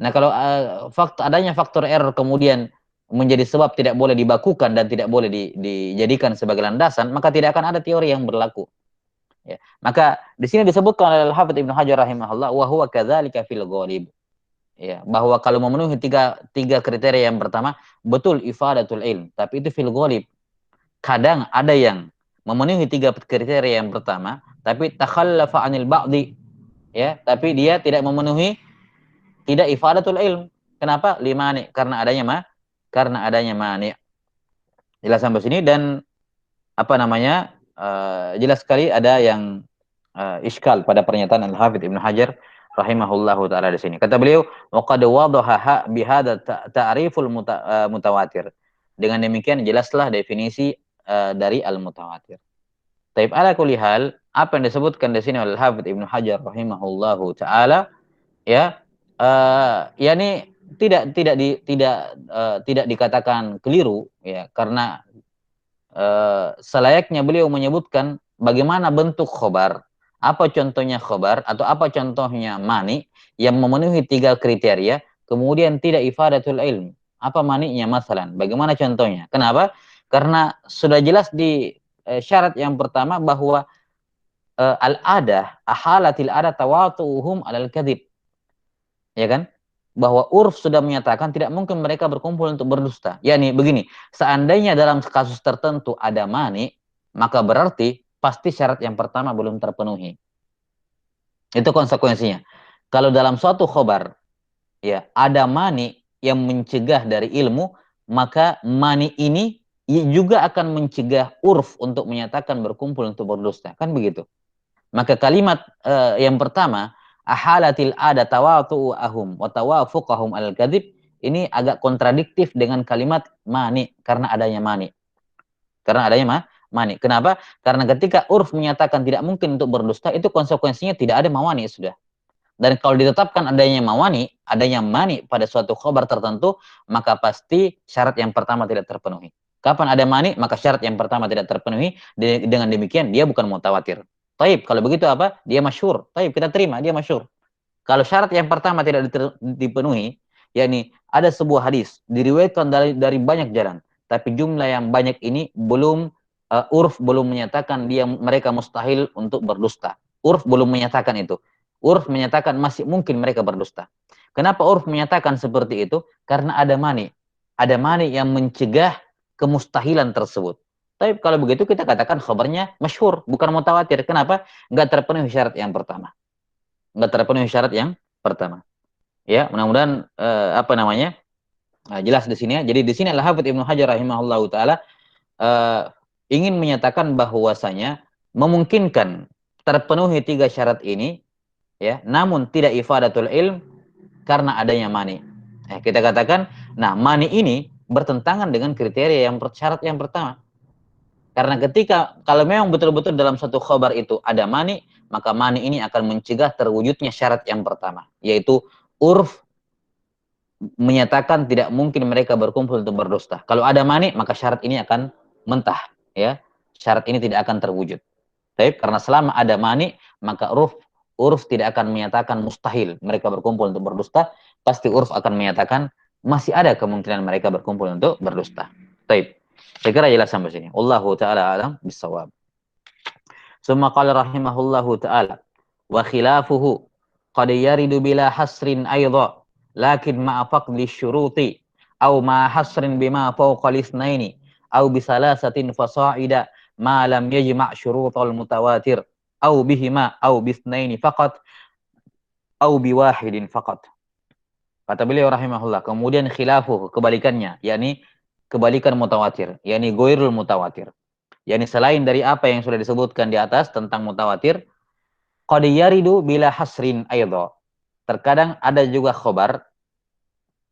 Nah, kalau adanya faktor error kemudian menjadi sebab tidak boleh dibakukan dan tidak boleh dijadikan sebagai landasan, maka tidak akan ada teori yang berlaku. Ya. Maka di sini disebutkan oleh Al-Hafidz Ibnu Hajar rahimahullah, wa huwa kadzalika fil ghalib. Ya, bahwa kalau memenuhi tiga kriteria yang pertama, betul ifadatul ilm, tapi itu fil ghalib. Kadang ada yang memenuhi 3 kriteria yang pertama, tapi takhallafa anil ba'di, ya, tapi dia tidak memenuhi, tidak ifadatul ilm. Kenapa? Limani, karena adanya mani. Jelas sampai sini. Dan jelas sekali ada yang iskal pada pernyataan Al-Hafidz Ibnu Hajar rahimahullahu taala di sini. Kata beliau, wa qad wadaha bihadza ta'riful mutawatir. Dengan demikian jelaslah definisi dari al-mutawatir. Taib, ala kulli hal, apa yang disebutkan di sini oleh Al-Hafidz Ibnu Hajar rahimahullahu taala, ya, yakni tidak dikatakan keliru, ya, karena selayaknya beliau menyebutkan bagaimana bentuk khobar, apa contohnya khobar atau apa contohnya mani yang memenuhi 3 kriteria, kemudian tidak ifadatul ilm. Apa maninya masalan? Bagaimana contohnya? Kenapa? Karena sudah jelas di syarat yang pertama bahwa ahalatil ada tawatuhum alal kadhib. Ya kan? Bahwa urf sudah menyatakan tidak mungkin mereka berkumpul untuk berdusta. Yani begini, seandainya dalam kasus tertentu ada mani, maka berarti pasti syarat yang pertama belum terpenuhi. Itu konsekuensinya. Kalau dalam suatu khobar, ya, ada mani yang mencegah dari ilmu, maka mani ini juga akan mencegah urf untuk menyatakan berkumpul untuk berdusta. Kan begitu. Maka kalimat yang pertama, ahalatil ada tawatu'ahum wa tawafuqahum al-kadhib, ini agak kontradiktif dengan kalimat mani, karena adanya mani. Mani. Kenapa? Karena ketika urf menyatakan tidak mungkin untuk berdusta, itu konsekuensinya tidak ada mawani sudah. Dan kalau ditetapkan adanya mani pada suatu khobar tertentu, maka pasti syarat yang pertama tidak terpenuhi. Kapan ada mani, maka syarat yang pertama tidak terpenuhi. Dengan demikian dia bukan mutawatir. Taib, kalau begitu apa? Dia masyhur. Taib, kita terima, dia masyhur. Kalau syarat yang pertama tidak dipenuhi, yakni ada sebuah hadis diriwayatkan dari banyak jalan, tapi jumlah yang banyak ini belum urf belum menyatakan mereka mustahil untuk berdusta. Urf belum menyatakan itu. Urf menyatakan masih mungkin mereka berdusta. Kenapa urf menyatakan seperti itu? Karena ada mani. Ada mani yang mencegah kemustahilan tersebut. Tapi kalau begitu kita katakan khabarnya masyhur, bukan mutawatir. Kenapa? Enggak terpenuhi syarat yang pertama. Enggak terpenuhi syarat yang pertama. Ya, mudah-mudahan apa namanya? Jelas di sini ya. Jadi di sini Al-Hafidz Ibnu Hajar rahimahullahu taala ingin menyatakan bahwasanya memungkinkan terpenuhi 3 syarat ini ya, namun tidak ifadatul ilm karena adanya mani. Kita katakan, nah mani ini bertentangan dengan kriteria syarat yang pertama. Karena ketika kalau memang betul-betul dalam satu khabar itu ada mani, maka mani ini akan mencegah terwujudnya syarat yang pertama, yaitu urf menyatakan tidak mungkin mereka berkumpul untuk berdusta. Kalau ada mani, maka syarat ini akan mentah, ya. Syarat ini tidak akan terwujud. Tapi karena selama ada mani, maka urf tidak akan menyatakan mustahil mereka berkumpul untuk berdusta, pasti urf akan menyatakan masih ada kemungkinan mereka berkumpul untuk berdusta. Baik. Saya kira jelas sampai sini. Wallahu taala alam bisawab. Summa qala rahimahullahu taala wa khilafuhu qad yaridu bila hasrin aidha lakin ma'a faqdi syuruti aw ma hasrin bima fawqa lisnaini aw bisalasatin fasa'ida ma lam yajma' syurutal mutawatir aw bihima aw bisnaini faqat aw biwahidin faqat. Kata beliau rahimahullah, kemudian khilafuhu, kebalikannya, yakni kebalikan mutawatir, yakni ghairul mutawatir. Yakni selain dari apa yang sudah disebutkan di atas tentang mutawatir, qad yaridu bila hasrin aidha. Terkadang ada juga khobar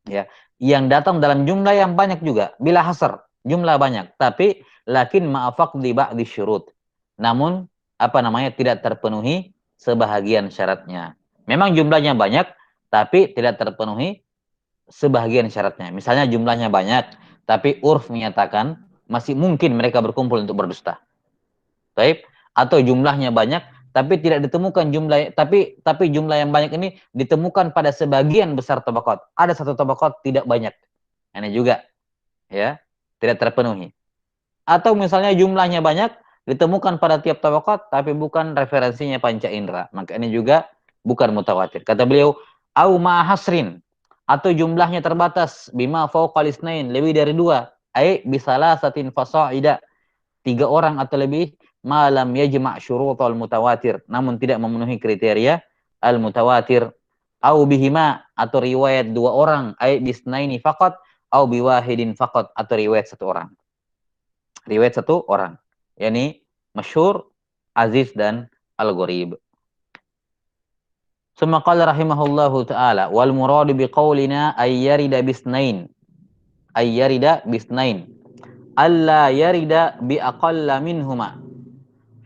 ya yang datang dalam jumlah yang banyak juga, bila hasr, jumlah banyak, tapi lakin ma'afaq di ba'di syurut. Namun apa namanya tidak terpenuhi sebahagian syaratnya. Memang jumlahnya banyak tapi tidak terpenuhi sebahagian syaratnya. Misalnya jumlahnya banyak, tapi urf menyatakan masih mungkin mereka berkumpul untuk berdusta. Baik, atau jumlahnya banyak, tapi tidak ditemukan tapi jumlah yang banyak ini ditemukan pada sebagian besar tabaqat. Ada satu tabaqat tidak banyak. Ini juga ya, tidak terpenuhi. Atau misalnya jumlahnya banyak ditemukan pada tiap tabaqat tapi bukan referensinya panca indera. Maka ini juga bukan mutawatir. Kata beliau, au ma hasrin, atau jumlahnya terbatas bima fauqal isnain, lebih dari 2, ai bisalasatin fasa'ida, 3 orang atau lebih, malam yajma' syurutal mutawatir, namun tidak memenuhi kriteria al mutawatir, au bihima, atau riwayat 2 orang, ai bisnaini faqat au biwahidin faqat, atau riwayat 1 orang. Riwayat 1 orang, yakni masyhur, aziz dan al-gharib. Summa qala rahimahullahu ta'ala wal muradu biqaulina ayyarida bisnain, ayyarida bisnain alla yarida bi aqalla minhuma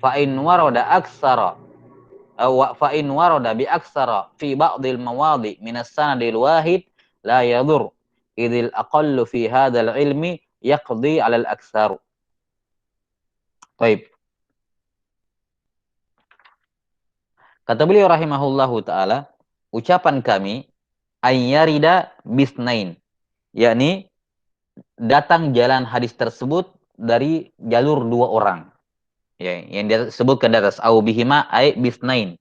fa in warada aktsara fa in warada bi aktsara fi ba'dil mawadi min as-sanadil wahid la yadur idil aqallu fi hadzal ilmi yaqdi 'ala al-aktsaru. Baik. Kata beliau rahimahullahu taala, ucapan kami ayyarida bisnain, yakni datang jalan hadis tersebut dari jalur 2 orang. Ya, yang disebutkan di atas au bihima ai bisnain.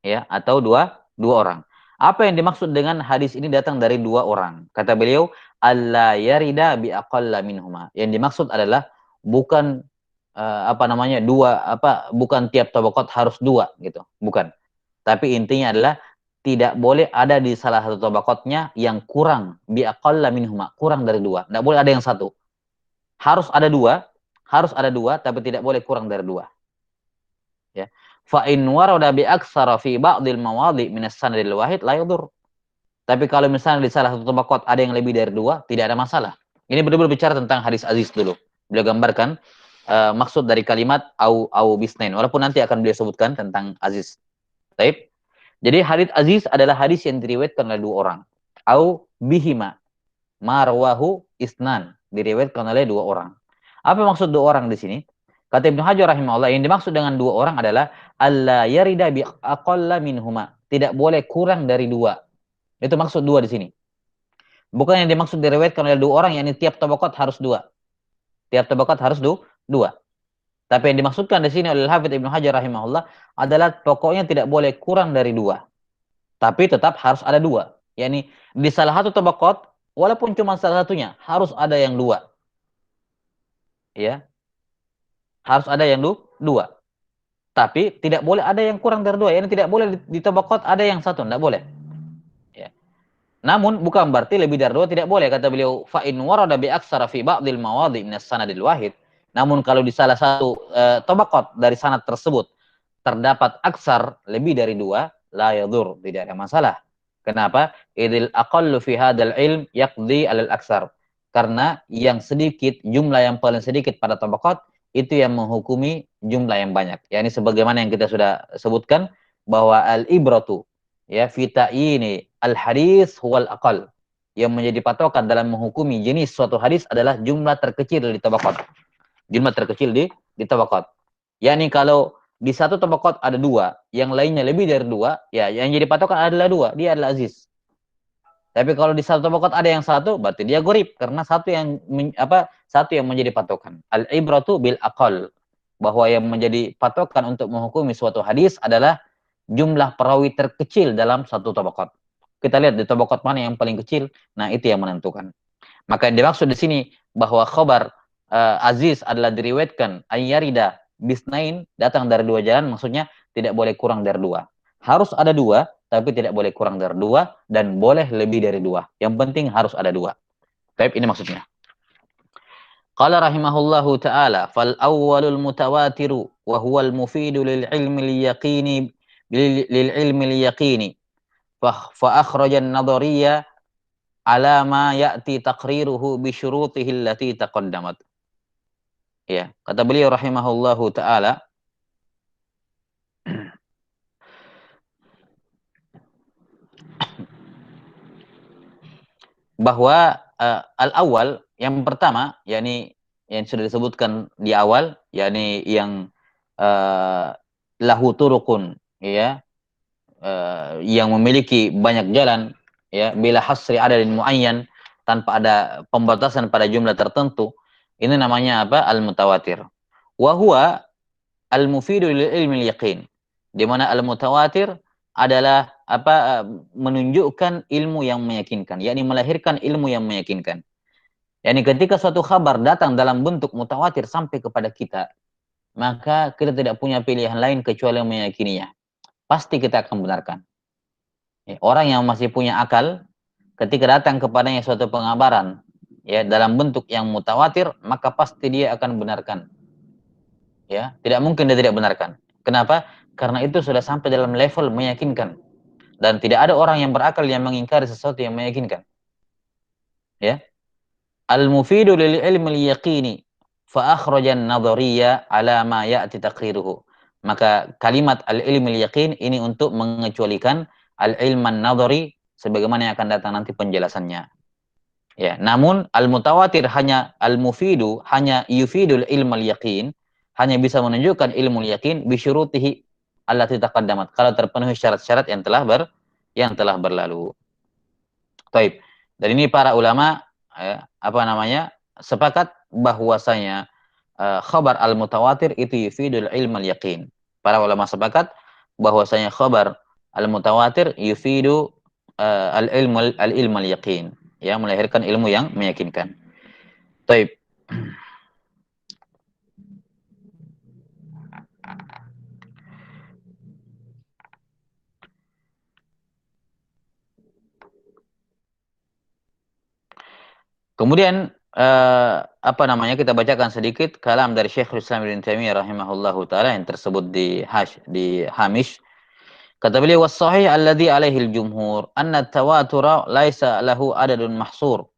Ya, atau dua orang. Apa yang dimaksud dengan hadis ini datang dari 2 orang? Kata beliau, alla yarida bi aqalla minhuma. Yang dimaksud adalah bukan bukan tiap tabaqat harus 2 gitu, bukan. Tapi intinya adalah tidak boleh ada di salah satu tabaqatnya yang kurang bi aqalla minhuma, kurang dari 2. Tidak boleh ada yang 1. Harus ada 2, tapi tidak boleh kurang dari 2. Ya. Fa in warada bi aktsara fi ba'dil mawadi' min as-sanadil wahid la yadur. Tapi kalau misalnya di salah satu tabaqat ada yang lebih dari 2, tidak ada masalah. Ini benar-benar bicara tentang hadis aziz dulu. Beliau gambarkan maksud dari kalimat au bisnain, walaupun nanti akan beliau sebutkan tentang aziz. Baik. Jadi hadis aziz adalah hadis yang diriwayatkan oleh 2 orang. Au bihima, marwahu isnan, diriwayatkan oleh 2 orang. Apa maksud 2 orang di sini? Kata Ibnu Hajar rahimahullah, yang dimaksud dengan dua orang adalah alla yarida bi aqalla minhuma. Tidak boleh kurang dari dua. Itu maksud dua di sini. Bukan yang dimaksud diriwayatkan oleh dua orang, yakni tiap tabaqat harus dua. Tiap tabaqat harus dua. Tapi yang dimaksudkan di sini oleh Hafidz Ibnu Hajar rahimahullah adalah pokoknya tidak boleh kurang dari dua. Tapi tetap harus ada dua. Yakni di salah satu tabaqat, walaupun cuma salah satunya, harus ada yang dua. Ya, harus ada yang dua. Tapi tidak boleh ada yang kurang dari dua. Yani tidak boleh di tabaqat ada yang satu, tidak boleh. Ya. Namun bukan berarti lebih dari dua tidak boleh. Kata beliau, fa in warada bi aksara fi ba'dil mawadhi min as-sanadil wahid. Namun kalau di salah satu tabaqat dari sanad tersebut terdapat aksar lebih dari dua, la yadur, tidak ada masalah. Kenapa? Idil aqallu fi hadzal ilm yaqdi 'alal aksar. Karena yang sedikit, jumlah yang paling sedikit pada tabaqat itu yang menghukumi jumlah yang banyak. Yani sebagaimana yang kita sudah sebutkan bahwa al-ibratu ya fi ta'yini al-hadis huwal aqal. Yang menjadi patokan dalam menghukumi jenis suatu hadis adalah jumlah terkecil di tabaqat. Jumlah terkecil di tabaqat. Yani kalau di satu tabaqat ada dua, yang lainnya lebih dari dua, ya yang jadi patokan adalah dua, dia adalah aziz. Tapi kalau di satu tabaqat ada yang satu, berarti dia gorib karena satu yang menjadi patokan. Al-ibratu bil aqal, bahwa yang menjadi patokan untuk menghukumi suatu hadis adalah jumlah perawi terkecil dalam satu tabaqat. Kita lihat di tabaqat mana yang paling kecil, nah itu yang menentukan. Maka yang dimaksud di sini bahwa khabar aziz adalah diriwayatkan ayyarida bisnain, datang dari dua jalan, maksudnya tidak boleh kurang dari dua. Harus ada dua, tapi tidak boleh kurang dari dua, dan boleh lebih dari dua. Yang penting harus ada dua. Baik, ini maksudnya. Qala rahimahullahu ta'ala, fal awwalul mutawatiru wa huwal mufidu lil ilmi liyaqini lil ilmi liyaqini fa akhraja an-nadhariyya ala ma ya'ti taqriruhu bi syurutihi allati taqaddamat. Ya, kata beliau rahimahullahu taala bahwa al-awwal yang pertama, yakni yang sudah disebutkan di awal, yakni yang lahu turuqun, ya, yang memiliki banyak jalan, ya, bila hasri adadin muayyan, tanpa ada pembatasan pada jumlah tertentu. Ini namanya apa? Al-mutawatir. Wa huwa al-mufidu lil ilmi yaqin. Di mana al-mutawatir adalah menunjukkan ilmu yang meyakinkan, yakni melahirkan ilmu yang meyakinkan. Yani ketika suatu kabar datang dalam bentuk mutawatir sampai kepada kita, maka kita tidak punya pilihan lain kecuali meyakininya. Pasti kita akan benarkan. Ya, orang yang masih punya akal, ketika datang kepadanya suatu pengabaran, ya, dalam bentuk yang mutawatir, maka pasti dia akan benarkan. Ya, tidak mungkin dia tidak benarkan. Kenapa? Karena itu sudah sampai dalam level meyakinkan. Dan tidak ada orang yang berakal yang mengingkari sesuatu yang meyakinkan. Ya. Al-mufidu lil ilmi al-yaqini fa akhraja an-nadhariyya ala ma ya'ti taqriruhu. Maka kalimat al-ilmi al-yaqin ini untuk mengecualikan al-ilm an-nadhari sebagaimana yang akan datang nanti penjelasannya. Ya, namun al-mutawatir hanya al-mufidu hanya yufidul ilm al-yaqin, hanya bisa menunjukkan ilmu al-yaqin bi syurutihi allati taqaddamat, kalau terpenuhi syarat-syarat yang telah berlalu. Taib. Dan ini para ulama sepakat bahwasanya khabar al-mutawatir itu yufidul ilm al-yaqin. Para ulama sepakat bahwasanya khabar al-mutawatir yufidu al-ilm al-yaqin, ya, melahirkan ilmu yang meyakinkan. Taib. Kemudian kita bacakan sedikit kalam dari Syekhul Islam Ibnu Taimiyah rahimahullahu taala yang tersebut di hamish. Kata beliau, was-sahih alladhi alaihi al-jumhur anna at-tawatura laisa lahu adadun mahsur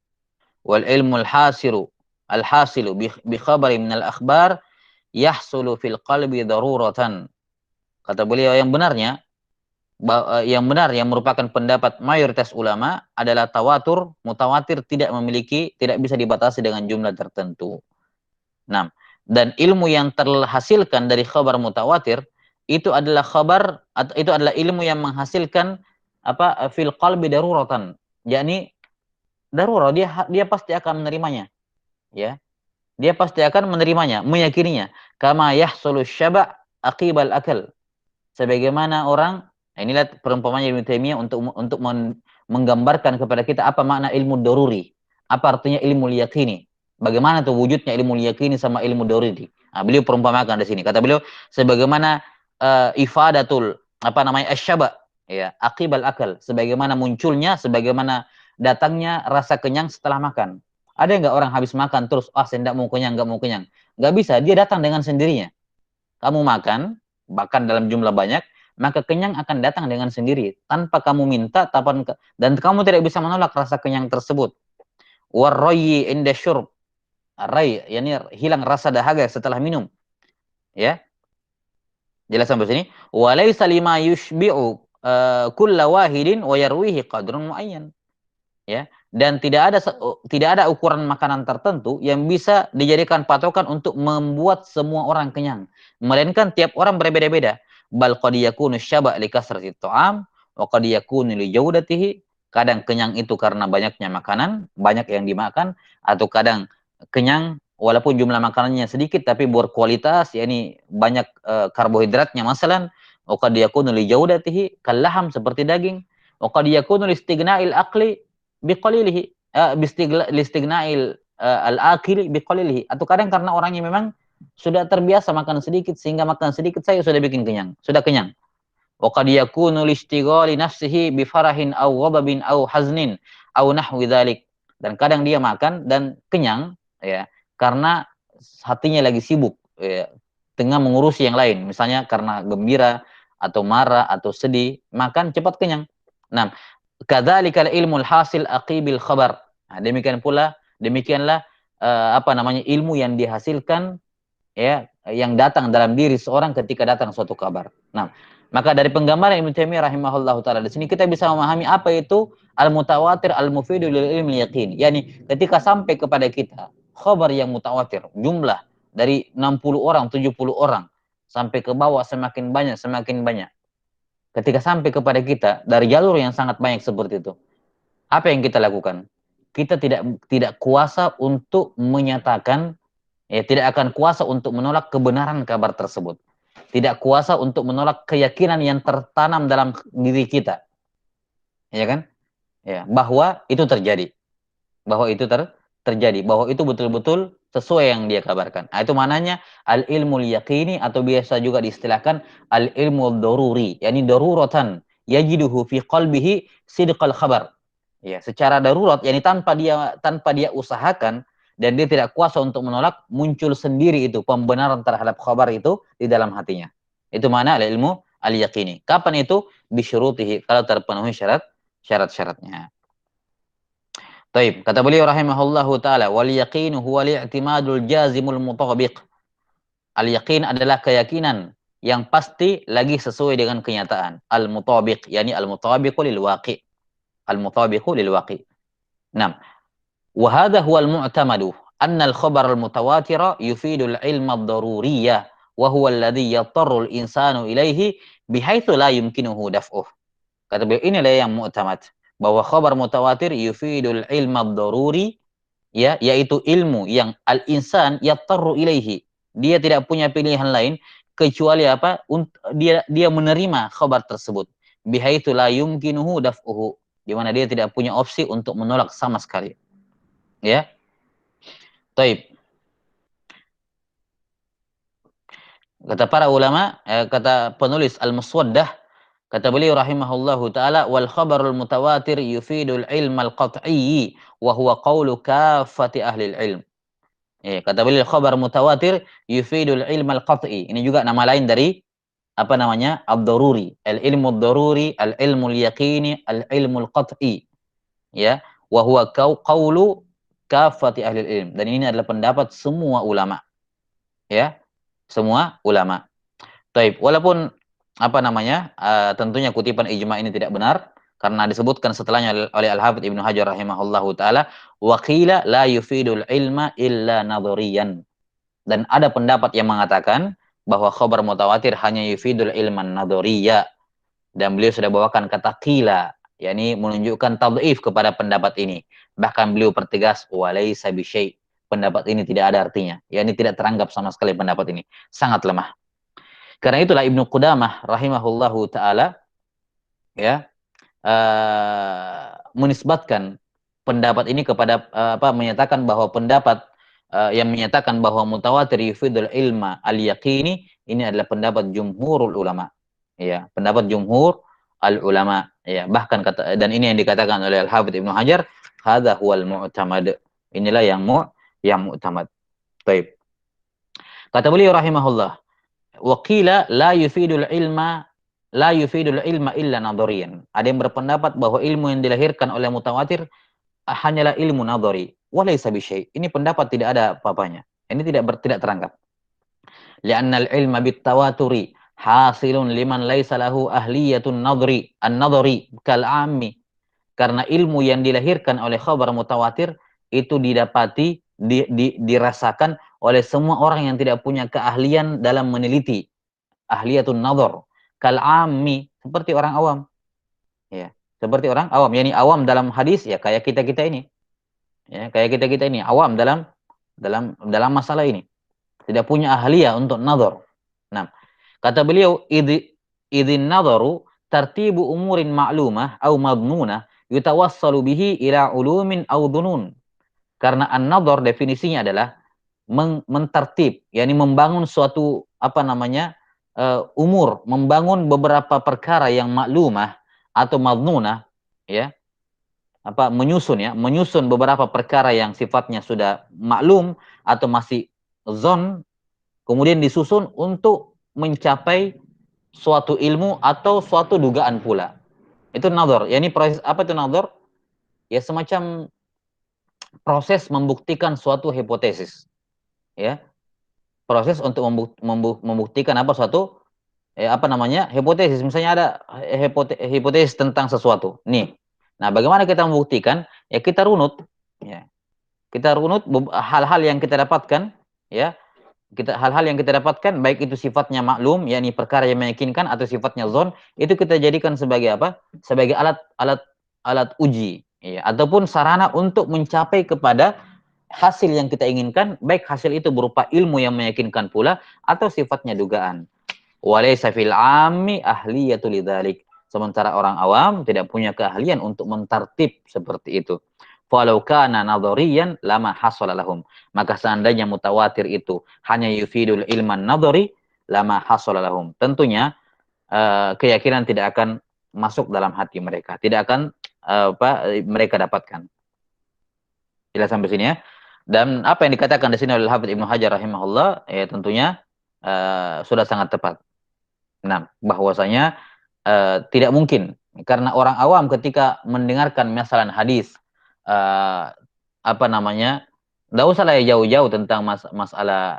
wal ilmu al-hasilu bi khabari min al-akhbar yahsulu fil qalbi daruratan. Kata beliau, yang benar yang merupakan pendapat mayoritas ulama adalah mutawatir tidak bisa dibatasi dengan jumlah tertentu. Nah, Dan ilmu yang terhasilkan dari khabar mutawatir itu adalah itu adalah ilmu yang menghasilkan apa fil qalbi daruratan, yakni darurah, dia pasti akan menerimanya, ya. Dia pasti akan menerimanya, meyakininya. Kama yahsulu syaba' aqibal akal. Sebagaimana orang, nah inilah perumpamaan Ibnu Taimiyah untuk menggambarkan kepada kita apa makna ilmu daruri. Apa artinya ilmu yakini? Bagaimana tuh wujudnya ilmu yakini sama ilmu daruri? Nah, beliau perumpamakan di sini. Kata beliau sebagaimana ifadatul apa namanya asyaba, ya, aqibal akal, sebagaimana munculnya, sebagaimana datangnya rasa kenyang setelah makan. Ada nggak orang habis makan terus, saya nggak mau kenyang, nggak mau kenyang? Nggak bisa, dia datang dengan sendirinya. Kamu makan, bahkan dalam jumlah banyak, maka kenyang akan datang dengan sendiri tanpa kamu minta, dan kamu tidak bisa menolak rasa kenyang tersebut. Warrayyi inda syurb, ray, yakni hilang rasa dahaga setelah minum, ya. Jelas sampai sini. Walaysa lima yushbi'u kulla wahidin wa yarwihi qadrun muayyan, ya. Dan tidak ada ukuran makanan tertentu yang bisa dijadikan patokan untuk membuat semua orang kenyang, melainkan tiap orang berbeda-beda. Bal qad yakunu syaba' li kasrati ta'am wa qad yakunu li jaudatihi. Kadang kenyang itu karena banyaknya makanan, banyak yang dimakan, atau kadang kenyang walaupun jumlah makanannya sedikit tapi berkualitas, yakni banyak karbohidratnya masalan. Wa qad yakunu li jaudatihi kallaham, seperti daging. Wa qad yakunu li istighna'il aqli biqalilihi, listighna'il al-akili biqalilihi, atau kadang karena orangnya memang sudah terbiasa makan sedikit sehingga makan sedikit saya sudah bikin kenyang, sudah kenyang. Wa qad yakunu listighali nafsihi bi farahin aw ghadabin aw haznin aw nahwi dzalik. Dan kadang dia makan dan kenyang, ya, karena hatinya lagi sibuk, ya, tengah mengurusi yang lain, misalnya karena gembira atau marah atau sedih, makan cepat kenyang. Nah, kadzalikal ilmul hasil aqibil khabar. Nah, demikianlah apa namanya ilmu yang dihasilkan, ya, yang datang dalam diri seorang ketika datang suatu kabar. Nah, maka dari penggambaran Ibnu Taimiyah rahimahullahu taala di sini kita bisa memahami apa itu al-mutawatir al-mufidu lil ilmi yaqin. Yani ketika sampai kepada kita khabar yang mutawatir, jumlah dari 60 orang, 70 orang sampai ke bawah semakin banyak semakin banyak. Ketika sampai kepada kita dari jalur yang sangat banyak seperti itu, apa yang kita lakukan? Kita tidak kuasa untuk menyatakan, ya, tidak akan kuasa untuk menolak kebenaran kabar tersebut. Tidak kuasa untuk menolak keyakinan yang tertanam dalam diri kita. Ya kan? Ya, bahwa itu terjadi. Bahwa itu terjadi, bahwa itu betul-betul sesuai yang dia kabarkan. Nah, itu mananya al-ilmul yaqini, atau biasa juga diistilahkan al-ilmul daruri, yakni daruratan yajiduhu fi qalbihi sidqal khabar. Ya, secara darurat, yakni tanpa dia usahakan dan dia tidak kuasa untuk menolak, muncul sendiri itu pembenaran terhadap khabar itu di dalam hatinya. Itu mana al-ilmu al-yaqini. Kapan itu? Bisyurutihi, kalau terpenuhi syarat-syaratnya. Taib, kata beliau rahimahullahu taala, wal yaqinu huwa li'timadul jazimul mutabiq. Al yaqin adalah keyakinan yang pasti lagi sesuai dengan kenyataan. Al mutabiq, yani al mutabiqu lil waqi. Al mutabiqu lil waqi. Nah, wa hadha huwa al mu'tamadu anna al khabar al mutawatira yufidu al ilma ad-daruriyya wa huwa alladhi yattaru al insanu ilaihi bihaitsu la yumkinuhu daf'uh. Kata beliau inilah yang mu'tamad, bahwa khabar mutawatir yufidul ilma daruri, ya, yaitu ilmu yang al-insan yattaru ilaihi, dia tidak punya pilihan lain kecuali apa? Dia menerima khabar tersebut. Bihaitsu la yumkinuhu daf'uhu, di mana dia tidak punya opsi untuk menolak sama sekali. Ya. Taib. Kata para ulama, kata penulis Al-Muswaddah, kata beliau rahimahullahu taala, wal khabarul mutawatir yufidul ilmal qat'i wa huwa qawlu kaffati ahli ilm. Kata beliau khabar mutawatir yufidul ilmal qat'i. Ini juga nama lain dari apa namanya? Ad-daruri, al-ilmu ad-daruri, al-ilmul yaqini, al-ilmul qat'i. Ya, wa huwa qawlu kaffati ahli ilm. Dan ini adalah pendapat semua ulama. Ya, semua ulama. Taib, walaupun apa namanya, tentunya kutipan ijma ini tidak benar karena disebutkan setelahnya oleh Al-Hafidz Ibnu Hajar rahimahullahu taala, wa qila la yufidul ilma illa nadhariyan. Dan ada pendapat yang mengatakan bahwa khabar mutawatir hanya yufidul ilman nadhuriyya, dan beliau sudah bawakan kata qila, yakni menunjukkan tadhif kepada pendapat ini. Bahkan beliau pertegas walaysa bisyai', pendapat ini tidak ada artinya, yakni tidak teranggap sama sekali pendapat ini, sangat lemah. Karena itulah Ibnu Qudamah rahimahullahu taala ya menisbatkan pendapat ini kepada menyatakan bahwa pendapat yang menyatakan bahwa mutawatir yufidul ilma al-yaqini ini adalah pendapat jumhurul ulama. Ya, pendapat jumhur al ulama ya, bahkan kata, dan ini yang dikatakan oleh Al-Hafidz Ibnu Hajar, hadza huwal mu'tamad. Inilah yang mu'tamad. Baik. Kata beliau rahimahullah, wa qila la yufidul ilma illa nadhariyan. Ada yang berpendapat bahwa ilmu yang dilahirkan oleh mutawatir hanyalah ilmu nadhari, walaysa bisyai'. Ini pendapat tidak ada apa-apanya. Ini tidak teranggap. Li'anna al-ilma bit-tawaturi hasilun liman laisa lahu ahliyatun an-nadhari kal-ammi. Karena ilmu yang dilahirkan oleh khabar mutawatir itu didapati, dirasakan oleh semua orang yang tidak punya keahlian dalam meneliti. Ahliyatun nadhar kal-ammi, seperti orang awam. Ya, seperti orang awam. Yani awam dalam hadis ya kayak kita-kita ini. Ya, kayak kita-kita ini awam dalam masalah ini. Tidak punya ahliyah untuk nadhar. Nah, kata beliau idzin nadharu tartibu umurin ma'lumah au madnunah yutawassalu bihi ila ulumin au dhunun. Karena an-nadhar definisinya adalah mentertib, yakni membangun suatu umur, membangun beberapa perkara yang maklumah atau madnunah, ya, menyusun beberapa perkara yang sifatnya sudah maklum atau masih zon, kemudian disusun untuk mencapai suatu ilmu atau suatu dugaan pula. Itu nadhar. Ya, ini proses apa itu nadhar? Ya, semacam proses membuktikan suatu hipotesis. Ya, proses untuk membuktikan suatu hipotesis. Misalnya ada hipotesis tentang sesuatu. Nih. Nah, bagaimana kita membuktikan? Ya, kita runut. Ya. Kita runut hal-hal yang kita dapatkan, ya. Hal-hal yang kita dapatkan, baik itu sifatnya maklum, yakni perkara yang meyakinkan, atau sifatnya zon, itu kita jadikan sebagai apa? Sebagai alat uji, ya, ataupun sarana untuk mencapai kepada hasil yang kita inginkan, baik hasil itu berupa ilmu yang meyakinkan pula atau sifatnya dugaan. Walaysa fil ammi ahliyatul lidzalik. Sementara orang awam tidak punya keahlian untuk mentartib seperti itu. Falau kana nadhariyan lama hasala lahum. Maka seandainya mutawatir itu hanya yufidul ilman nadhari, lama hasala lahum. Tentunya keyakinan tidak akan masuk dalam hati mereka. Tidak akan mereka dapatkan. Jelas sampai sini ya. Dan apa yang dikatakan di sini oleh Hafidz Ibnu Hajar rahimahullah, ya tentunya sudah sangat tepat. Nah, bahwasanya tidak mungkin, karena orang awam ketika mendengarkan masalah hadis, tidak usah lah jauh-jauh tentang masalah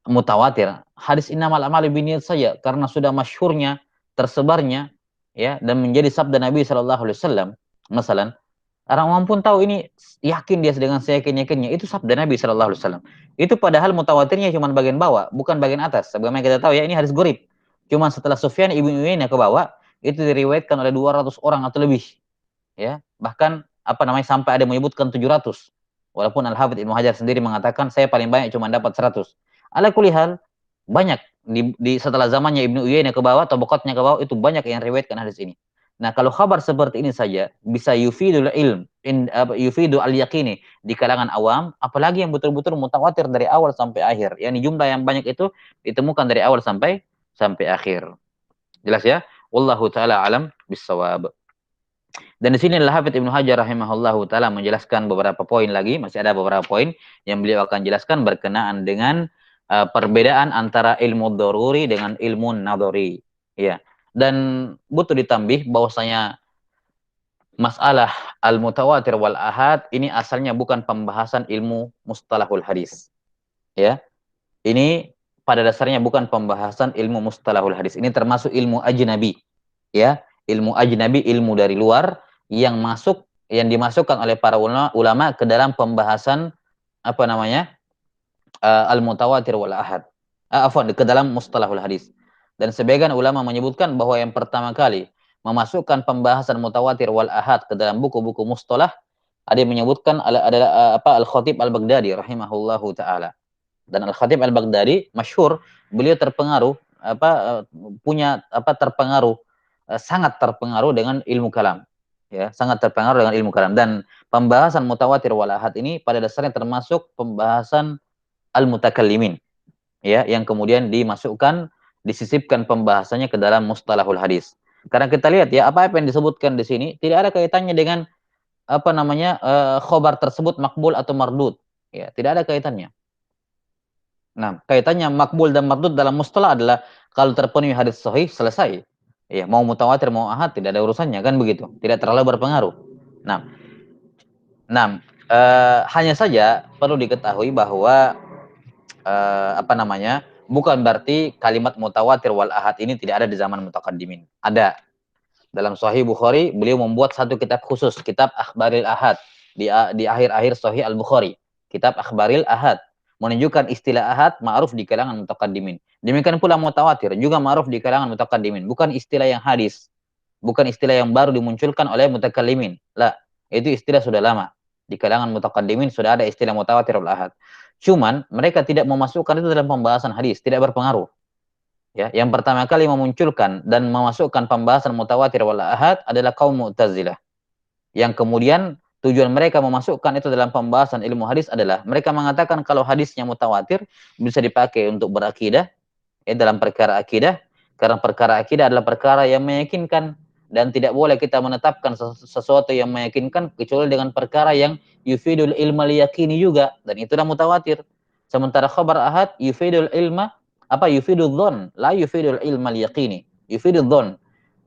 mutawatir. Hadis innamal a'malu binniyat saja, karena sudah masyhurnya, tersebarnya, ya, dan menjadi sabda Nabi Shallallahu Alaihi Wasallam. Masalah orang awam pun tahu ini, yakin dia dengan seyakin-yakinnya itu sabda Nabi Shallallahu Alaihi Wasallam. Itu padahal mutawatirnya cuma bagian bawah, bukan bagian atas. Sebagaimana kita tahu ya, ini hadis gharib. Cuma setelah Sufyan ibn Uyainah ke bawah, itu diriwayatkan oleh 200 orang atau lebih. Ya, bahkan sampai ada menyebutkan 700. Walaupun Al-Hafidz Ibnu Hajar sendiri mengatakan saya paling banyak cuma dapat 100. Ala kulli hal, banyak di setelah zamannya Ibnu Uyainah ke bawah, tabaqatnya ke bawah, itu banyak yang riwayatkan hadis ini. Nah, kalau kabar seperti ini saja bisa yufidul ilm, yufidu al-yaqini di kalangan awam, apalagi yang betul-betul mutawatir dari awal sampai akhir. Yani jumlah yang banyak itu ditemukan dari awal sampai akhir. Jelas ya? Wallahu taala alam bissawab. Dan di sini Al-Hafidz Ibnu Hajar rahimahullahu taala menjelaskan beberapa poin lagi, masih ada beberapa poin yang beliau akan jelaskan berkenaan dengan perbedaan antara ilmu daruri dengan ilmu nadhari. Ya. Dan butuh ditambih bahwasanya masalah al-mutawatir wal ahad ini asalnya bukan pembahasan ilmu mustalahul hadis. Ya. Ini pada dasarnya bukan pembahasan ilmu mustalahul hadis. Ini termasuk ilmu ajnabi. Ya, ilmu ajnabi, ilmu dari luar yang dimasukkan oleh para ulama ke dalam pembahasan al-mutawatir wal ahad. Afwan, ke dalam mustalahul hadis. Dan sebagian ulama menyebutkan bahwa yang pertama kali memasukkan pembahasan mutawatir wal ahad ke dalam buku-buku mustalah, ada yang menyebutkan adalah Al-Khatib Al-Baghdadi rahimahullahu taala. Dan Al-Khatib Al-Baghdadi masyhur, beliau terpengaruh punya terpengaruh sangat terpengaruh dengan ilmu kalam. Ya, sangat terpengaruh dengan ilmu kalam, dan pembahasan mutawatir wal ahad ini pada dasarnya termasuk pembahasan al-mutakallimin, ya, yang kemudian disisipkan pembahasannya ke dalam mustalahul hadis. Karena kita lihat ya, apa yang disebutkan di sini tidak ada kaitannya dengan khobar tersebut makbul atau mardud, ya, tidak ada kaitannya. Nah, kaitannya makbul dan mardud dalam mustalah adalah kalau terpenuhi hadis sahih, selesai. Ya, mau mutawatir mau ahad tidak ada urusannya, kan begitu. Tidak terlalu berpengaruh. Nah, hanya saja perlu diketahui bahwa bukan berarti kalimat mutawatir wal ahad ini tidak ada di zaman mutaqaddimin. Ada. Dalam Sahih Bukhari, beliau membuat satu kitab khusus, kitab Akhbaril Ahad, di akhir-akhir Sahih Al-Bukhari. Kitab Akhbaril Ahad menunjukkan istilah ahad ma'ruf di kalangan mutaqaddimin. Demikian pula mutawatir juga ma'ruf di kalangan mutaqaddimin, bukan istilah yang hadis, bukan istilah yang baru dimunculkan oleh mutakallimin. Lah, itu istilah sudah lama. Di kalangan mutaqaddimin sudah ada istilah mutawatir wal ahad. Cuman mereka tidak memasukkan itu dalam pembahasan hadis, tidak berpengaruh. Ya, yang pertama kali memunculkan dan memasukkan pembahasan mutawatir wal ahad adalah kaum Mu'tazilah. Yang kemudian tujuan mereka memasukkan itu dalam pembahasan ilmu hadis adalah mereka mengatakan kalau hadisnya mutawatir bisa dipakai untuk berakidah, dalam perkara akidah, karena perkara akidah adalah perkara yang meyakinkan dan tidak boleh kita menetapkan sesuatu yang meyakinkan kecuali dengan perkara yang yufidul ilma liyakini juga, dan itulah mutawatir. Sementara khabar ahad yufidul ilma yufidul dhon, la yufidul ilma liyakini, yufidul dhon.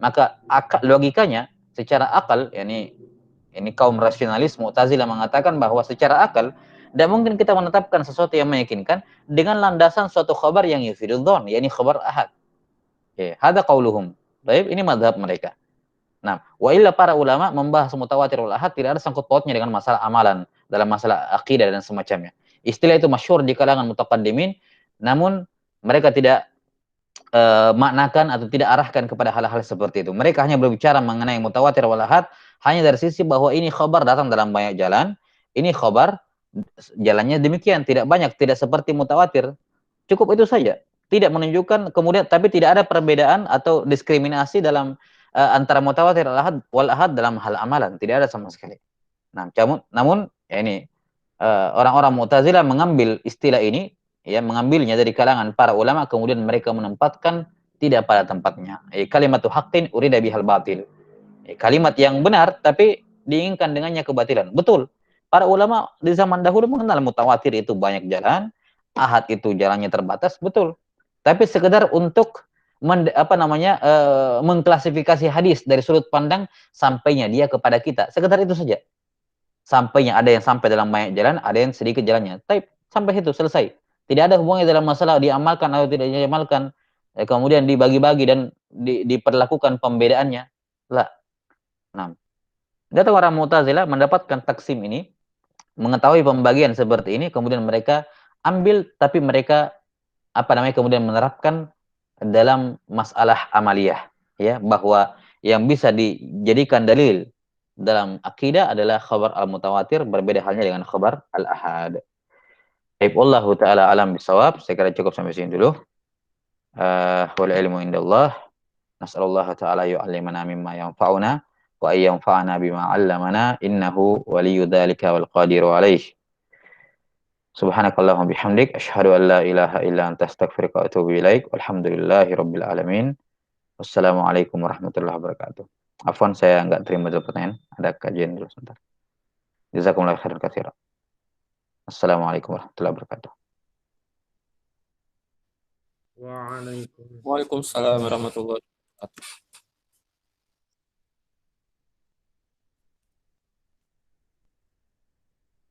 Maka logikanya secara akal, ini kaum rasionalis Mu'tazilah mengatakan bahwa secara akal tidak mungkin kita menetapkan sesuatu yang meyakinkan dengan landasan suatu khabar yang yufidul dhon, yakni khabar ahad. Ya, hada qauluhum. Baik, ini mazhab mereka. Nah, wa illa para ulama membahas mutawatir wal ahad tidak ada sangkut pautnya dengan masalah amalan, dalam masalah akidah dan semacamnya. Istilah itu masyhur di kalangan mutaqaddimin, namun mereka tidak maknakan atau tidak arahkan kepada hal-hal seperti itu. Mereka hanya berbicara mengenai mutawatir wal ahad hanya dari sisi bahwa ini khabar datang dalam banyak jalan, ini khabar jalannya demikian, tidak banyak, tidak seperti mutawatir. Cukup itu saja. Tidak menunjukkan kemudian, tapi tidak ada perbedaan atau diskriminasi dalam antara mutawatir wal ahad dalam hal amalan, tidak ada sama sekali. Nah, namun ya ini orang-orang Mu'tazilah mengambil istilah ini, ya, mengambilnya dari kalangan para ulama, kemudian mereka menempatkan tidak pada tempatnya. Kalimatu haqqin urida bihal batil. Kalimat yang benar tapi diinginkan dengannya kebatilan. Betul. Para ulama di zaman dahulu mengenal mutawatir itu banyak jalan, ahad itu jalannya terbatas, betul. Tapi sekedar untuk mengklasifikasi hadis dari sudut pandang sampainya dia kepada kita, sekedar itu saja. Sampainya ada yang sampai dalam banyak jalan, ada yang sedikit jalannya. Tapi sampai situ selesai. Tidak ada hubungannya dalam masalah diamalkan atau tidak diamalkan. Kemudian dibagi-bagi dan diperlakukan pembedaannya. Lah. Nah, datang orang Mu'tazilah mendapatkan taksim ini, mengetahui pembagian seperti ini, kemudian mereka ambil, tapi mereka kemudian menerapkan dalam masalah amaliyah, ya, bahwa yang bisa dijadikan dalil dalam akidah adalah khabar al-mutawatir, berbeda halnya dengan khabar al-ahad. Baik, wallahu taala alam bisawab. Saya kira cukup sampai sini dulu. Wal ilmu indallah. Nas'alullah ta'ala yu'allimana mimma yanfa'una wa ayyanfa'ana bima 'allamana innahu waliyyu dzalika wal qadiru 'alaih. Subhanakallahumma bihamdik asyhadu an la ilaha illa anta astaghfiruka wa atubu ilaik. Walhamdulillahi rabbil alamin. Wassalamualaikum warahmatullahi wabarakatuh. Afwan, saya enggak terima dulu pertanyaan. Ada kajian dulu sebentar. Jazakumullahu khairan katsiran. Assalamualaikum warahmatullahi wabarakatuh. Waalaikumsalam warahmatullahi wabarakatuh.